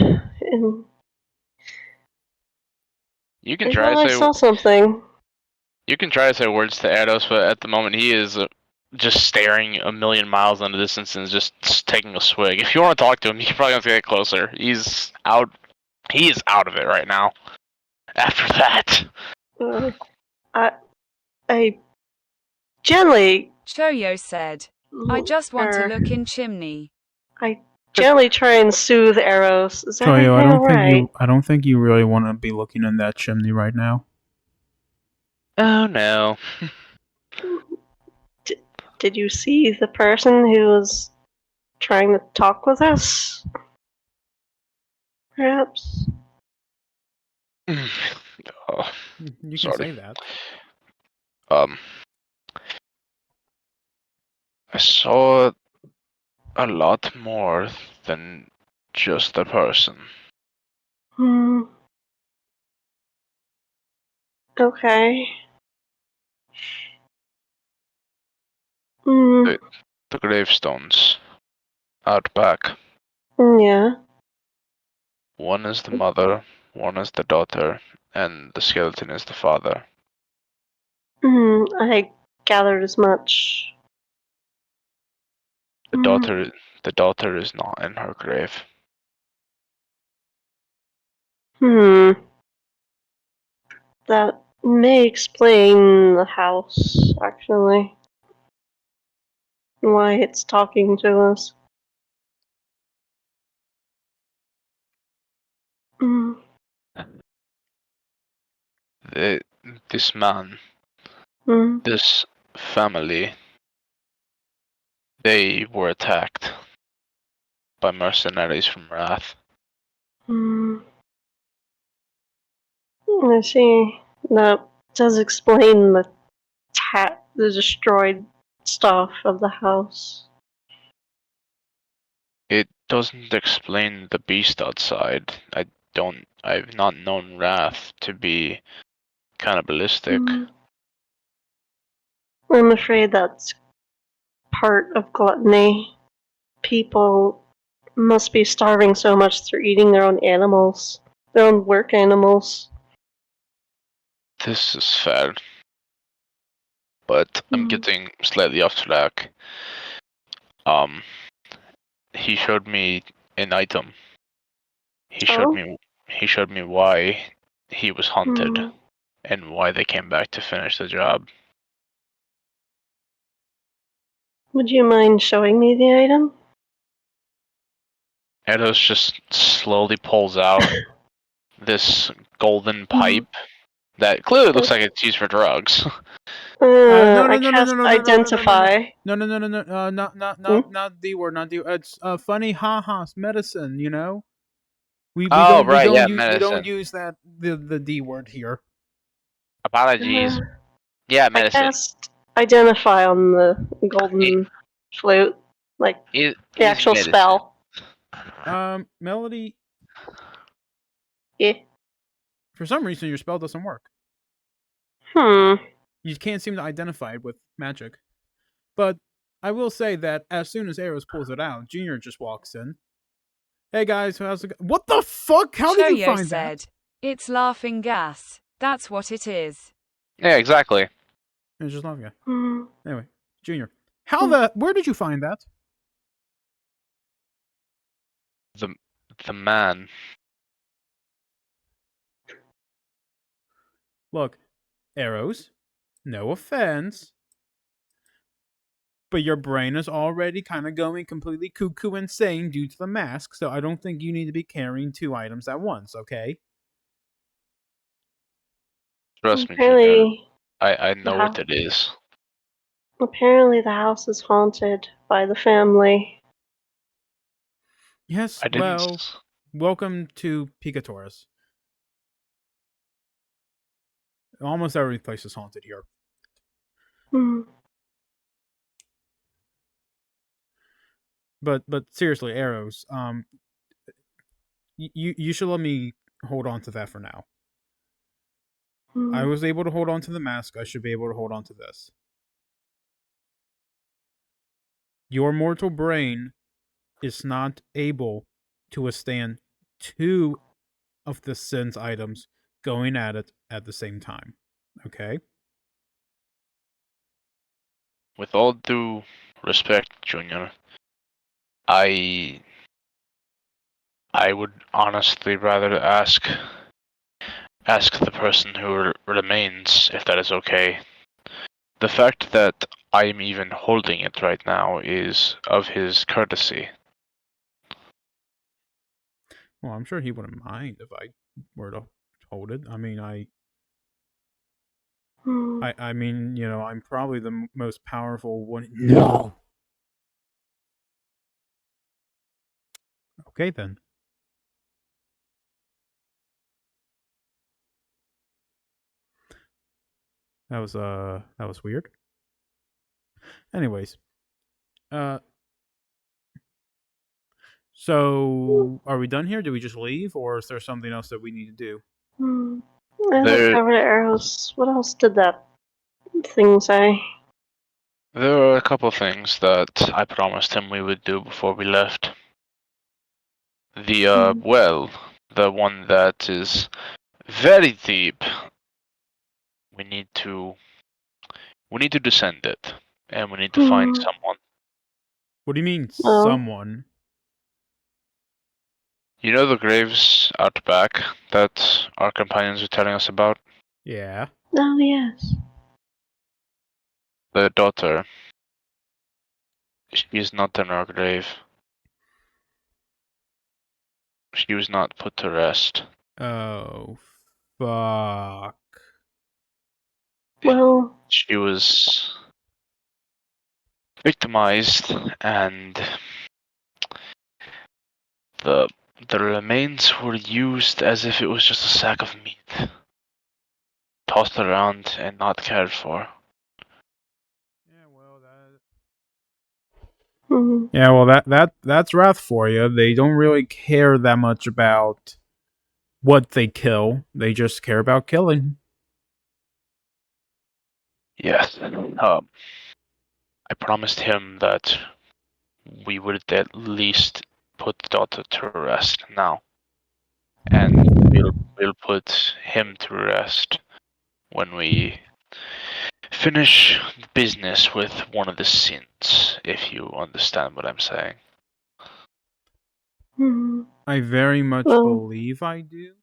You can I try thought to I say saw something. you can try to say words to Ados, but at the moment he is just staring a million miles into the distance and just taking a swig. If you want to talk to him, you probably have to get closer. He's out. He is out of it right now. After that, I gently. Choyo said, I just want to look in chimney. I gently try and soothe Eros. Is Choyo, everything alright? I don't think you really want to be looking in that chimney right now. oh no. Did you see the person who was trying to talk with us? Perhaps? Oh, You can Sorry. say that. I saw a lot more than just a person. Okay. The gravestones out back. Yeah. One is the mother, one is the daughter, and the skeleton is the father. I gathered as much. The daughter is not in her grave. That may explain the house, actually. Why it's talking to us. This man, this family, they were attacked by mercenaries from Wrath. I see. That does explain the destroyed stuff of the house. doesn't explain the beast outside. I've not known Wrath to be cannibalistic. I'm afraid that's part of gluttony. People must be starving so much they're eating their own animals, their own work animals. This is fair. But I'm getting slightly off track. He showed me an item. He showed me why he was hunted and why they came back to finish the job. Would you mind showing me the item? Eros just slowly pulls out this golden pipe that clearly looks like it's used for drugs. I cast identify. No, not the word, not the. It's funny, ha-has, medicine. You know, we don't medicine. use that the D word here. Apologies. Yeah, I medicine. cast identify on the golden flute, like the actual medicine. spell. Melody. Yeah. For some reason, your spell doesn't work. You can't seem to identify it with magic. But I will say that as soon as Eros pulls it out, Junior just walks in. Hey guys, how's it? What the fuck? How did you find said, that? It's laughing gas. That's what it is. Yeah, exactly. It's just laughing gas. Anyway, Junior, where did you find that? The man. Look, Eros, no offense, but your brain is already kind of going completely cuckoo insane due to the mask, so I don't think you need to be carrying 2 items at once, okay? Trust me, Junior. I know what it is. Apparently the house is haunted by the family. Yes, well, welcome to Picatoris. Almost every place is haunted here. But seriously, Eros, you should let me hold on to that for now. I was able to hold on to the mask. I should be able to hold on to this. Your mortal brain is not able to withstand 2 of the Sin's items going at it at the same time. Okay? With all due respect, Junior, I would honestly rather ask the person who remains if that is okay. The fact that I'm even holding it right now is of his courtesy. Well, I'm sure he wouldn't mind if I were to hold it. I mean, I mean, you know, I'm probably the most powerful one. No. Okay then. That was weird. Anyways, so are we done here? Do we just leave, or is there something else that we need to do? I looked over at Arrows. What else did that thing say? There were a couple things that I promised him we would do before we left. The well, the one that is very deep. We need to descend it, and we need to find someone. What do you mean, someone? You know the graves out back that our companions were telling us about? Yeah. Oh, yes. The daughter. She is not in our grave. She was not put to rest. Oh, fuck. Well, she was victimized, and the remains were used as if it was just a sack of meat, tossed around and not cared for. Yeah, well, Mhm. Yeah, well, that's Wrath for you. They don't really care that much about what they kill. They just care about killing. Yes. I promised him that we would at least put the daughter to rest now, and we'll put him to rest when we finish business with one of the sins, if you understand what I'm saying. Mhm. I very much Well- believe I do.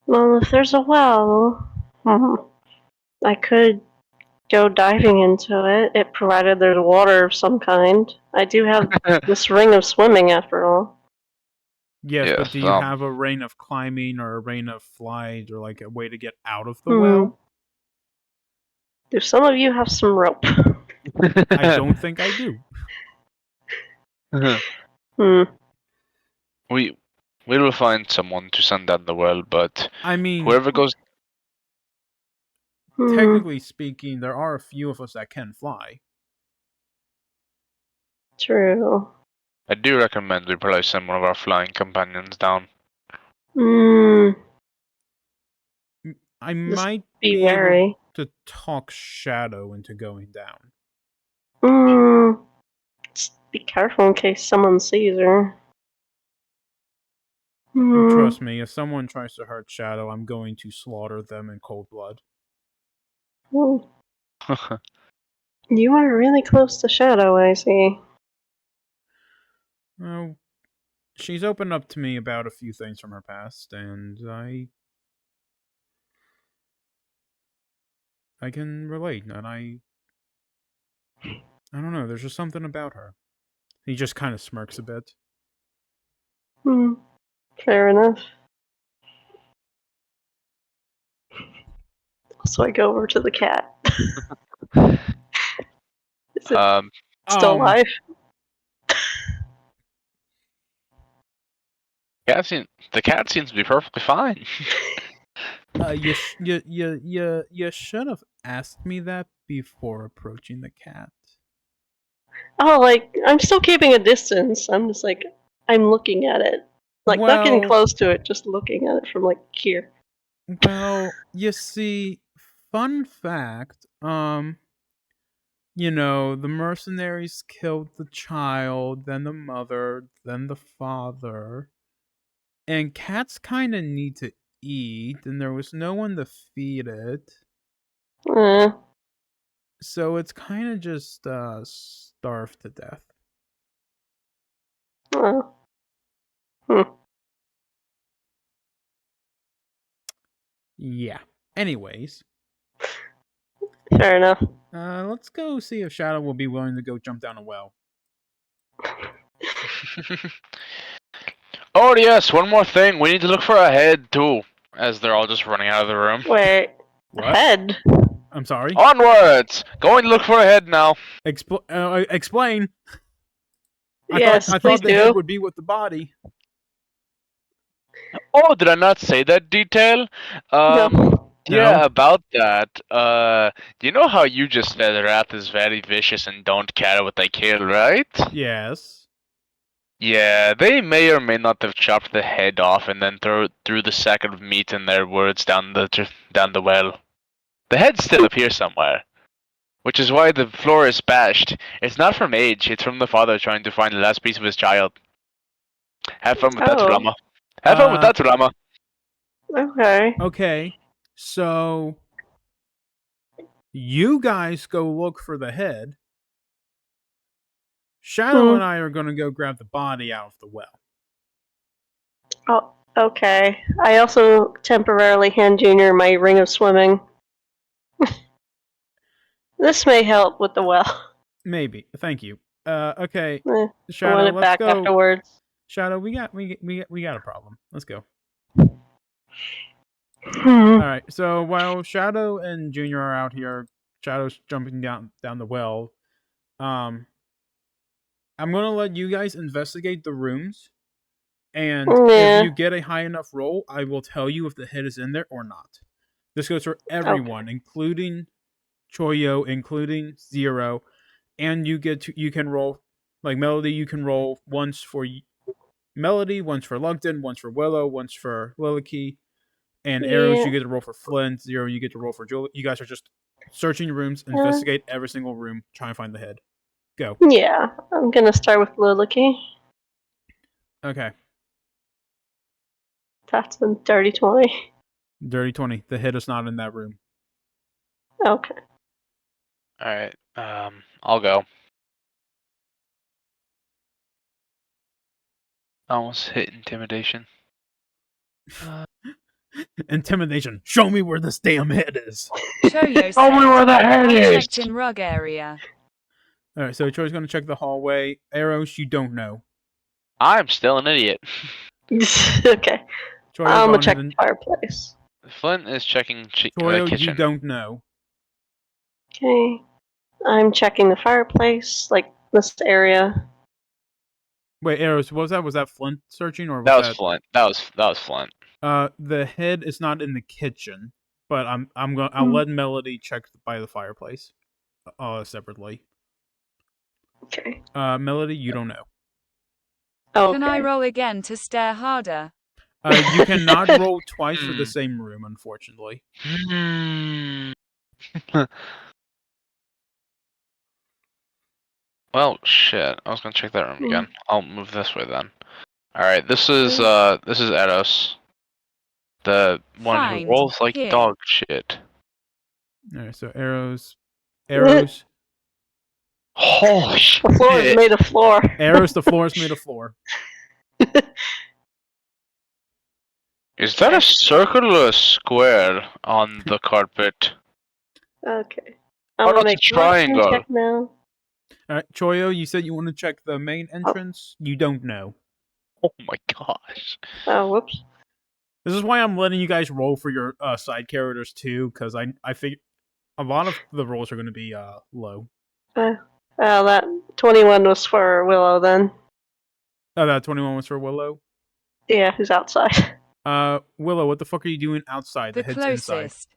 Well, if there's a well, I could go diving into it. It provided there's water of some kind. I do have this ring of swimming, after all. Yes, but Yes, do you have a reign of climbing or a reign of flight or like a way to get out of the well? Do some of you have some rope? I don't think I do. Hmm. we will find someone to send down the well, but I mean, whoever goes. Hmm. technically speaking, there are a few of us that can fly. True. I do recommend we probably send one of our flying companions down. Hmm. I Just might be be able wary. to talk Shadow into going down. Hmm. Just be careful in case someone sees her. Hmm. Trust me, if someone tries to hurt Shadow, I'm going to slaughter them in cold blood. Hmm. You are really close to Shadow, I see. Oh, she's opened up to me about a few things from her past, and I can relate, and I don't know, there's just something about her. He just kind of smirks a bit. Hmm. Fair enough. So I go over to the cat. Is it still alive? The cat seems to be perfectly fine. You should have asked me that before approaching the cat. Oh, like, I'm still keeping a distance. I'm just like, I'm looking at it. Like, not getting Well- close to it, just looking at it from, like, here. Well, you see, fun fact, you know, the mercenaries killed the child, then the mother, then the father. And cats kind of need to eat, and there was no one to feed it. Eh. So it's kind of just starved to death. Oh. Hmm. Yeah. Anyways, Fair enough. let's go see if Shadow will be willing to go jump down a well. Oh yes, one more thing. We need to look for a head too. As they're all just running out of the room. Wait. What? Head? I'm sorry. Onwards! Going to look for a head now. Explain. Yes, I please thought the do. head would be with the body. Oh, did I not say that detail? No. Yeah, No. about that. You know how you just said Wrath is very vicious and don't care what they kill, right? Yes. Yeah, they may or may not have chopped the head off and then threw the sack of meat in their words down the well. The head still up here somewhere, which is why the floor is bashed. It's not from age; it's from the father trying to find the last piece of his child. Have fun with that, Oh. Rama. Have fun with that, Rama. Okay. Okay. So you guys go look for the head. Shadow and I are going to go grab the body out of the well. Oh, okay. I also temporarily hand Junior my ring of swimming. This may help with the well. Maybe. Thank you. Okay. I want Shadow, it let's back go. afterwards. Shadow, we got a problem. Let's go. Hmm. All right. So while Shadow and Junior are out here, Shadow's jumping down the well. I'm gonna let you guys investigate the rooms, and Yeah. if you get a high enough roll, I will tell you if the head is in there or not. This goes for everyone, including Choyo, including Zero, and you can roll like Melody. You can roll once for Melody, once for Lugton, once for Willow, once for Liliki, and Arrows. Yeah. You get to roll for Flint. Zero. You get to roll for Julie. You guys are just searching rooms, investigate every single room, try and find the head. Go. Yeah, I'm gonna start with Liliki. Okay. That's a dirty 20. Dirty 20. The head is not in that room. Okay. Alright, I'll go. I almost hit intimidation. Intimidation. Show me where this damn head is. Choyo Tell me said, where the head I is! checked in rug area. All right, so Troy's going to check the hallway. Arrows, you don't know. I'm still an idiot. Okay. Troy, I'm go gonna ahead check and the fireplace. Flint is checking Troyo, kitchen. you don't know. Okay. I'm checking the fireplace, like this area. Wait, Arrows, what was that? Was that Flint searching or was That was Flint. That was Flint. The head is not in the kitchen, but I'll let Melody check by the fireplace, separately. Okay. Melody, you don't know. Okay. Can I roll again to stare harder? You cannot roll twice for the same room, unfortunately. Well, shit. I was gonna check that room again. I'll move this way then. Alright, this is Eros. The one who Find rolls like here. dog shit. Alright, so arrows. Holy shit. The floor is made of floor. Arrows, the floor is made of floor. Is that a circle or a square on the carpet? Okay. Why I'm gonna not a make triangle? one check now. Alright, Choyo, you said you want to check the main entrance? You don't know. Oh my gosh. Oh, whoops. This is why I'm letting you guys roll for your side characters too, because I figure a lot of the rolls are going to be low. That 21 was for Willow then. Oh, that 21 was for Willow? Yeah, who's outside? Willow, what the fuck are you doing outside? The head's closest.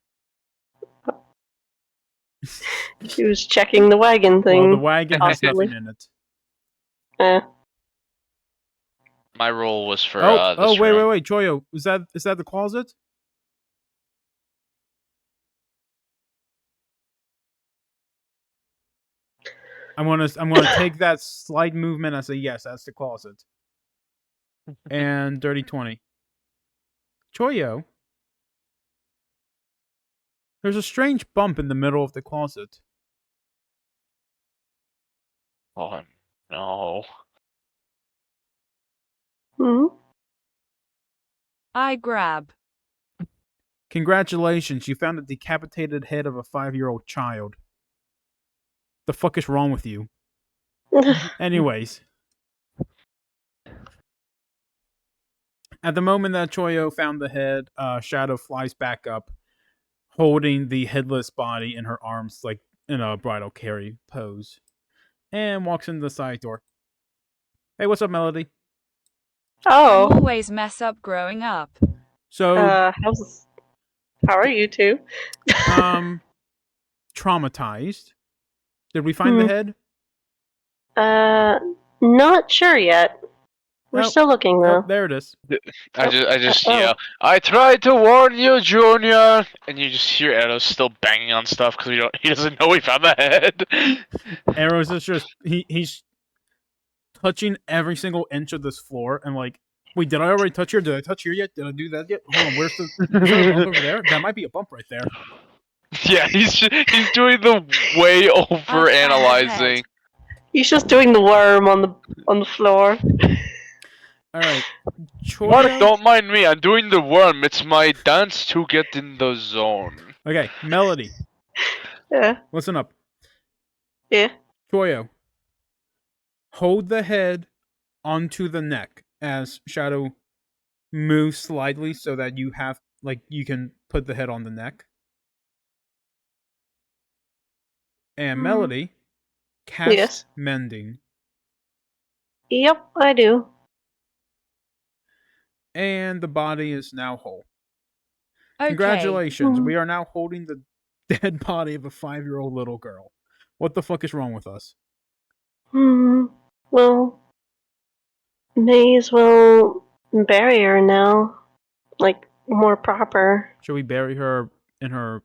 She was checking the wagon thing. Well, the wagon has possibly. nothing in it. My roll was for Oh, this wait, room. wait, Choyo, is that the closet? I'm gonna take that slight movement as a yes. That's the closet. And dirty 20. Choyo, there's a strange bump in the middle of the closet. Oh no. Hmm? I grab. Congratulations, you found a decapitated head of a 5-year-old child. The fuck is wrong with you? Anyways. At the moment that Choyo found the head, Shadow flies back up, holding the headless body in her arms, like in a bridal carry pose, and walks into the side door. Hey, what's up, Melody? Oh. Always mess up growing up. So, how are you two? traumatized. Did we find the head? Not sure yet. We're still looking though. Oh, there it is. I just yell, I tried to warn you, Junior, and you just hear Eros still banging on stuff because he doesn't know we found the head. Arrows is just he's touching every single inch of this floor and like, wait, did I already touch here? Did I touch here yet? Did I do that yet? Hold on, where's the is there a bump over there? That might be a bump right there. Yeah, he's doing the way over analyzing. He's just doing the worm on the floor. All right, Mark, don't mind me. I'm doing the worm. It's my dance to get in the zone. Okay, Melody. Yeah. Listen up. Yeah. Choyo, hold the head onto the neck as Shadow moves slightly so that you can put the head on the neck. And Melody, cast mending. Yep, I do. And the body is now whole. Okay. Congratulations, we are now holding the dead body of a 5-year-old little girl. What the fuck is wrong with us? Well, may as well bury her now. Like, more proper. Should we bury her in her?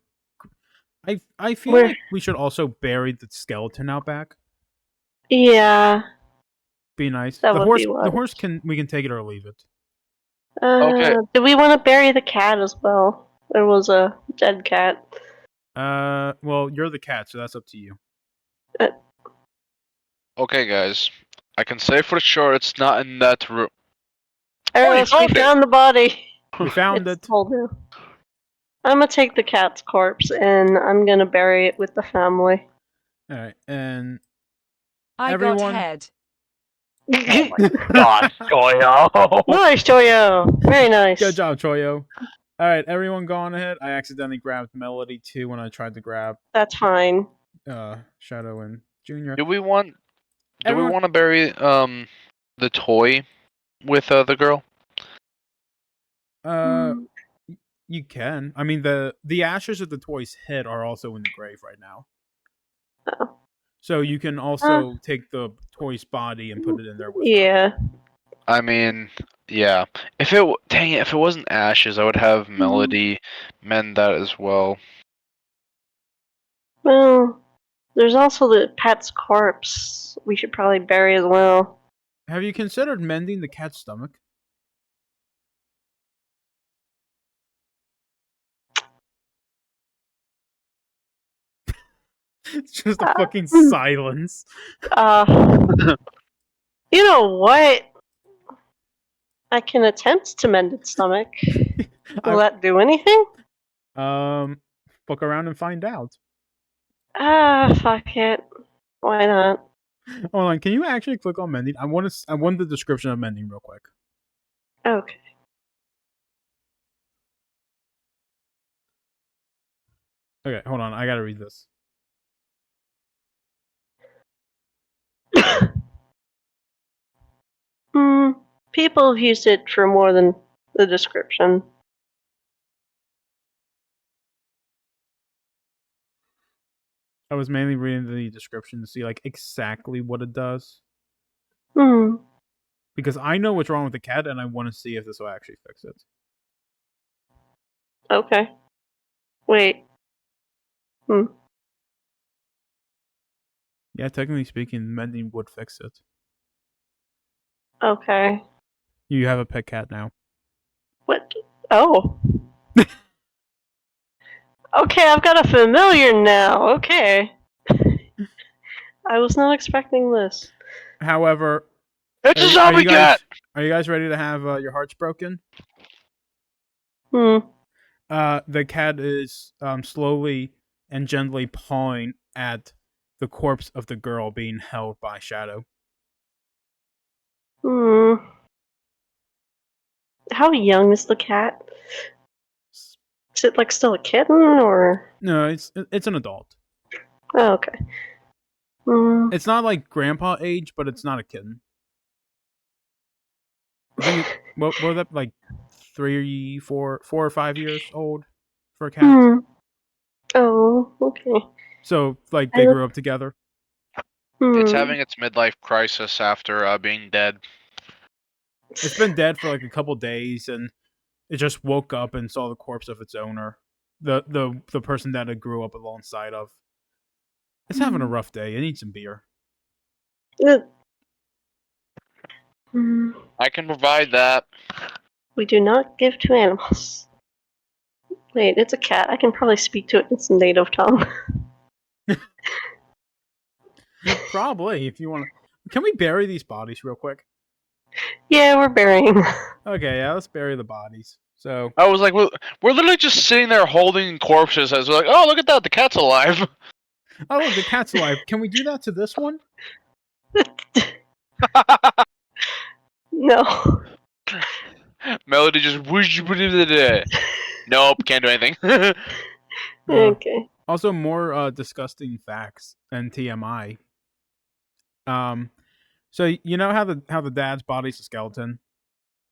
I feel Where? like we should also bury the skeleton out back. Yeah, Be nice. that The would be horse wise. we can take it or leave it. Okay. Do we want to bury the cat as well? There was a dead cat. Well, you're the cat, so that's up to you. Okay, guys. I can say for sure it's not in that room. Eros, we found it! found the body. We found It's it. cold now. I'm gonna take the cat's corpse and I'm gonna bury it with the family. All right, and I Everyone- got head. Oh my god, Toyo! Nice, Toyo. Very nice. good job, Choyo. All right, everyone, go on ahead. I accidentally grabbed Melody too when I tried to grab That's fine. Shadow and Junior. Do we want Everyone- to bury the toy with the girl? You can. I mean, the ashes of the toy's head are also in the grave right now. Oh. So you can also take the toy's body and put it in there with her. Yeah. I mean, yeah. If it wasn't ashes, I would have Melody mend that as well. Well, there's also the pet's corpse we should probably bury as well. Have you considered mending the cat's stomach? It's just a fucking silence. You know what? I can attempt to mend its stomach. Will that do anything? Fuck around and find out. Fuck it. Why not? Hold on, can you actually click on mending? I want the description of mending real quick. Okay. Okay, hold on, I gotta read this. People have used it for more than the description. I was mainly reading the description to see like exactly what it does. Because I know what's wrong with the cat and I want to see if this will actually fix it. Okay. Wait. Yeah, technically speaking, mending would fix it. Okay. You have a pet cat now. What? Oh. Okay, I've got a familiar now. Okay. I was not expecting this. However, It's a zombie cat! Are you guys ready to have your hearts broken? The cat is slowly and gently pawing at the corpse of the girl being held by Shadow. How young is the cat? Is it like still a kitten or? No, it's an adult. Oh, okay. It's not like grandpa age, but it's not a kitten. I think what was that, like 3, 4 or 5 years old for a cat. Oh, okay. So like they grew up together. It's having its midlife crisis after being dead. It's been dead for like a couple days, and it just woke up and saw the corpse of its owner, the person that it grew up alongside of. It's having a rough day. It needs some beer. I can provide that. We do not give to animals. Wait, it's a cat. I can probably speak to it in its native tongue. Probably, if you want to. Can we bury these bodies real quick? Yeah, we're burying. Okay, yeah, let's bury the bodies. So I was like, we're literally just sitting there holding corpses as we're like, oh, look at that, the cat's alive. oh, look, the cat's alive. Can we do that to this one? No. Melody just whoosh. Nope, can't do anything. Okay. Also, more disgusting facts and TMI. So you know how the dad's body's a skeleton?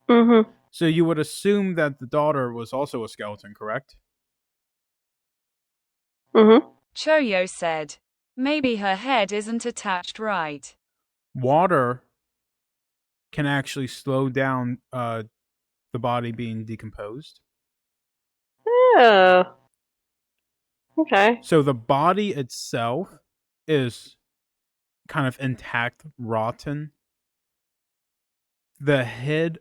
Mm-hmm. So you would assume that the daughter was also a skeleton, correct? Mm-hmm. Choyo said. Maybe her head isn't attached right. water can actually slow down the body being decomposed. Oh. Okay. So the body itself is kind of intact, rotten. The head,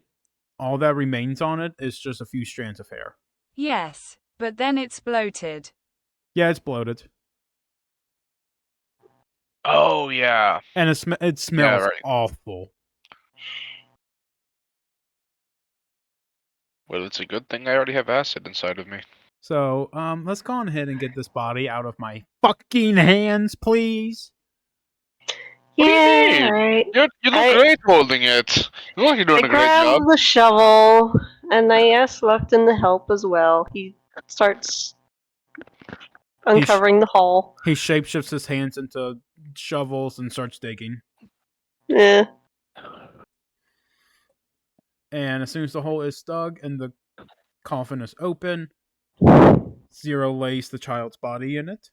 all that remains on it is just a few strands of hair. Yes, but then it's bloated. Yeah, it's bloated. Oh yeah. And it smells right. awful. Well, it's a good thing I already have acid inside of me. So, let's go on ahead and get this body out of my fucking hands, please. What do you Yeah, mean? alright. You look I- great holding it. You look like you're doing I a great job. grab the shovel, and I ask Glutton to help as well. He starts uncovering the hole. He shapeshifts his hands into shovels and starts digging. Yeah. And as soon as the hole is dug and the coffin is open, Zero lays the child's body in it.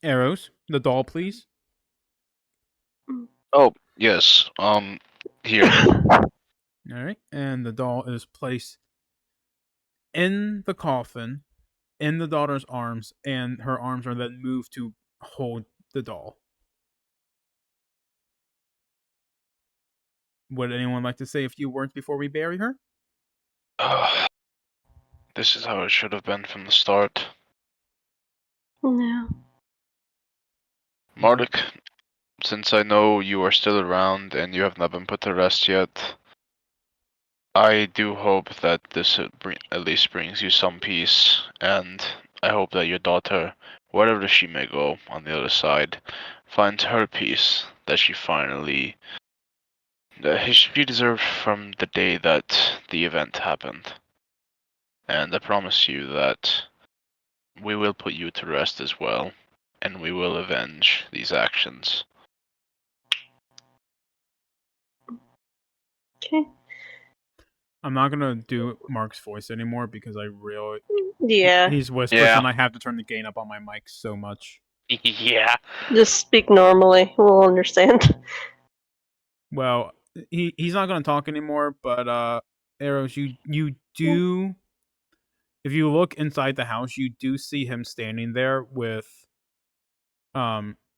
Arrows, the doll, please. Oh, yes. Here. All right, and the doll is placed in the coffin, in the daughter's arms, and her arms are then moved to hold the doll. Would anyone like to say a few words before we bury her? This is how it should have been from the start. No. Marduk, since I know you are still around and you have not been put to rest yet, I do hope that this at least brings you some peace, and I hope that your daughter, wherever she may go on the other side, finds her peace that she finally that she deserved from the day that the event happened. And I promise you that we will put you to rest as well, and we will avenge these actions. Okay. I'm not gonna do Mark's voice anymore because I really Yeah. he's whispers Yeah. and I have to turn the gain up on my mic so much. Yeah. Just speak normally. We'll understand. Well, he's not gonna talk anymore, but Arrows, you do, if you look inside the house, you do see him standing there with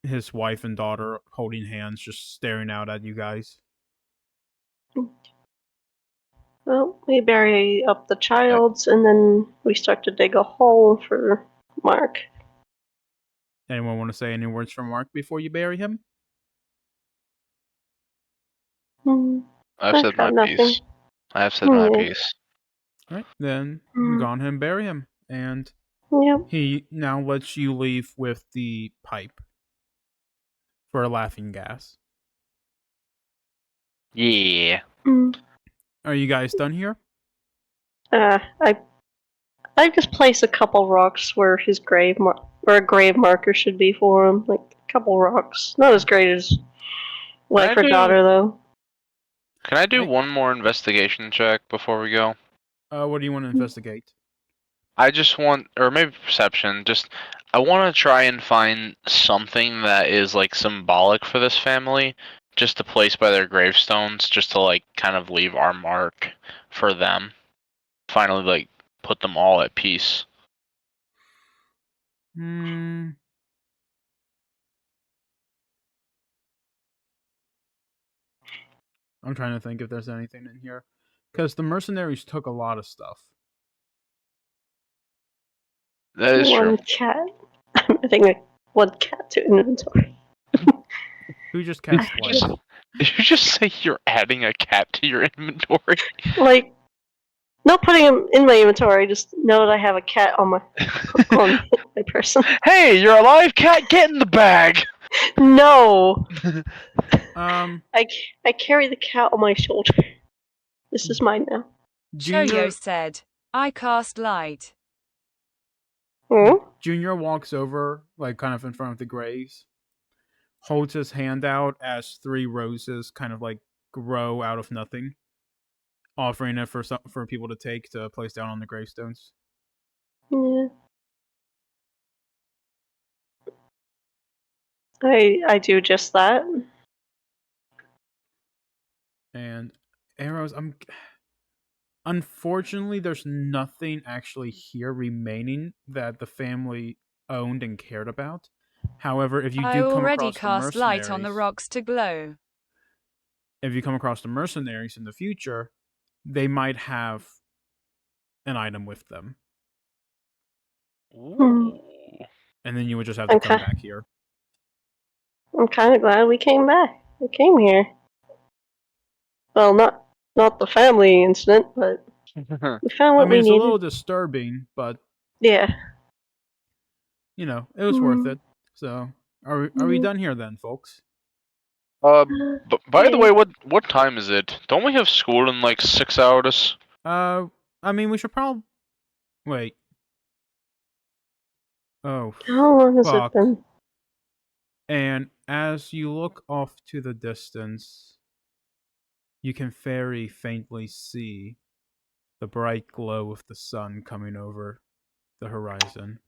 his wife and daughter holding hands, just staring out at you guys. Well, we bury up the child's, and then we start to dig a hole for Mark. Anyone want to say any words for Mark before you bury him? Hmm. I've I've said got my nothing. piece. I have said my Yeah. piece. All right, then Mm. go on ahead and bury him, and Yep. he now lets you leave with the pipe for a laughing gas. Yeah. Mm. Are you guys done here? I just place a couple rocks where his where a grave marker should be for him, like a couple rocks. Not as great as wife or daughter though. Can I do Right. one more investigation check before we go? What do you want to investigate? I just want, or maybe perception, I want to try and find something that is like symbolic for this family, just to place by their gravestones, just to like kind of leave our mark for them. Finally, like put them all at peace. Hmm. I'm trying to think if there's anything in here, because the mercenaries took a lot of stuff. That is true. One cat. I think one cat to inventory. Who just cast Did light? you, just, did you just say you're adding a cat to your inventory? Like, not putting him in my inventory. Just know that I have a cat on my person. Hey, you're a live cat. Get in the bag. No, Um, I carry the cat on my shoulder. This is mine now. Junior Shoyo said, I cast light. Hmm? Junior walks over, like kind of in front of the graves, holds his hand out as 3 roses kind of like grow out of nothing, offering it for people to take to place down on the gravestones. Yeah. I do just that. And arrows, unfortunately, there's nothing actually here remaining that the family owned and cared about. However, if you I do come already across the cast light on the mercenaries, rocks to glow. if you come across the mercenaries in the future, they might have an item with them, Ooh. and then you would just have to come Okay. back here. I'm kind of glad we came back. We came here. Well, not the family incident, but we found I what mean, we it's a needed. little disturbing, but Yeah. it was worth it. So, are we done here then, folks? By the way, what time is it? Don't we have school in like 6 hours? I mean, we should probably wait. Oh, How long has fuck. it been? And as you look off to the distance, you can very faintly see the bright glow of the sun coming over the horizon.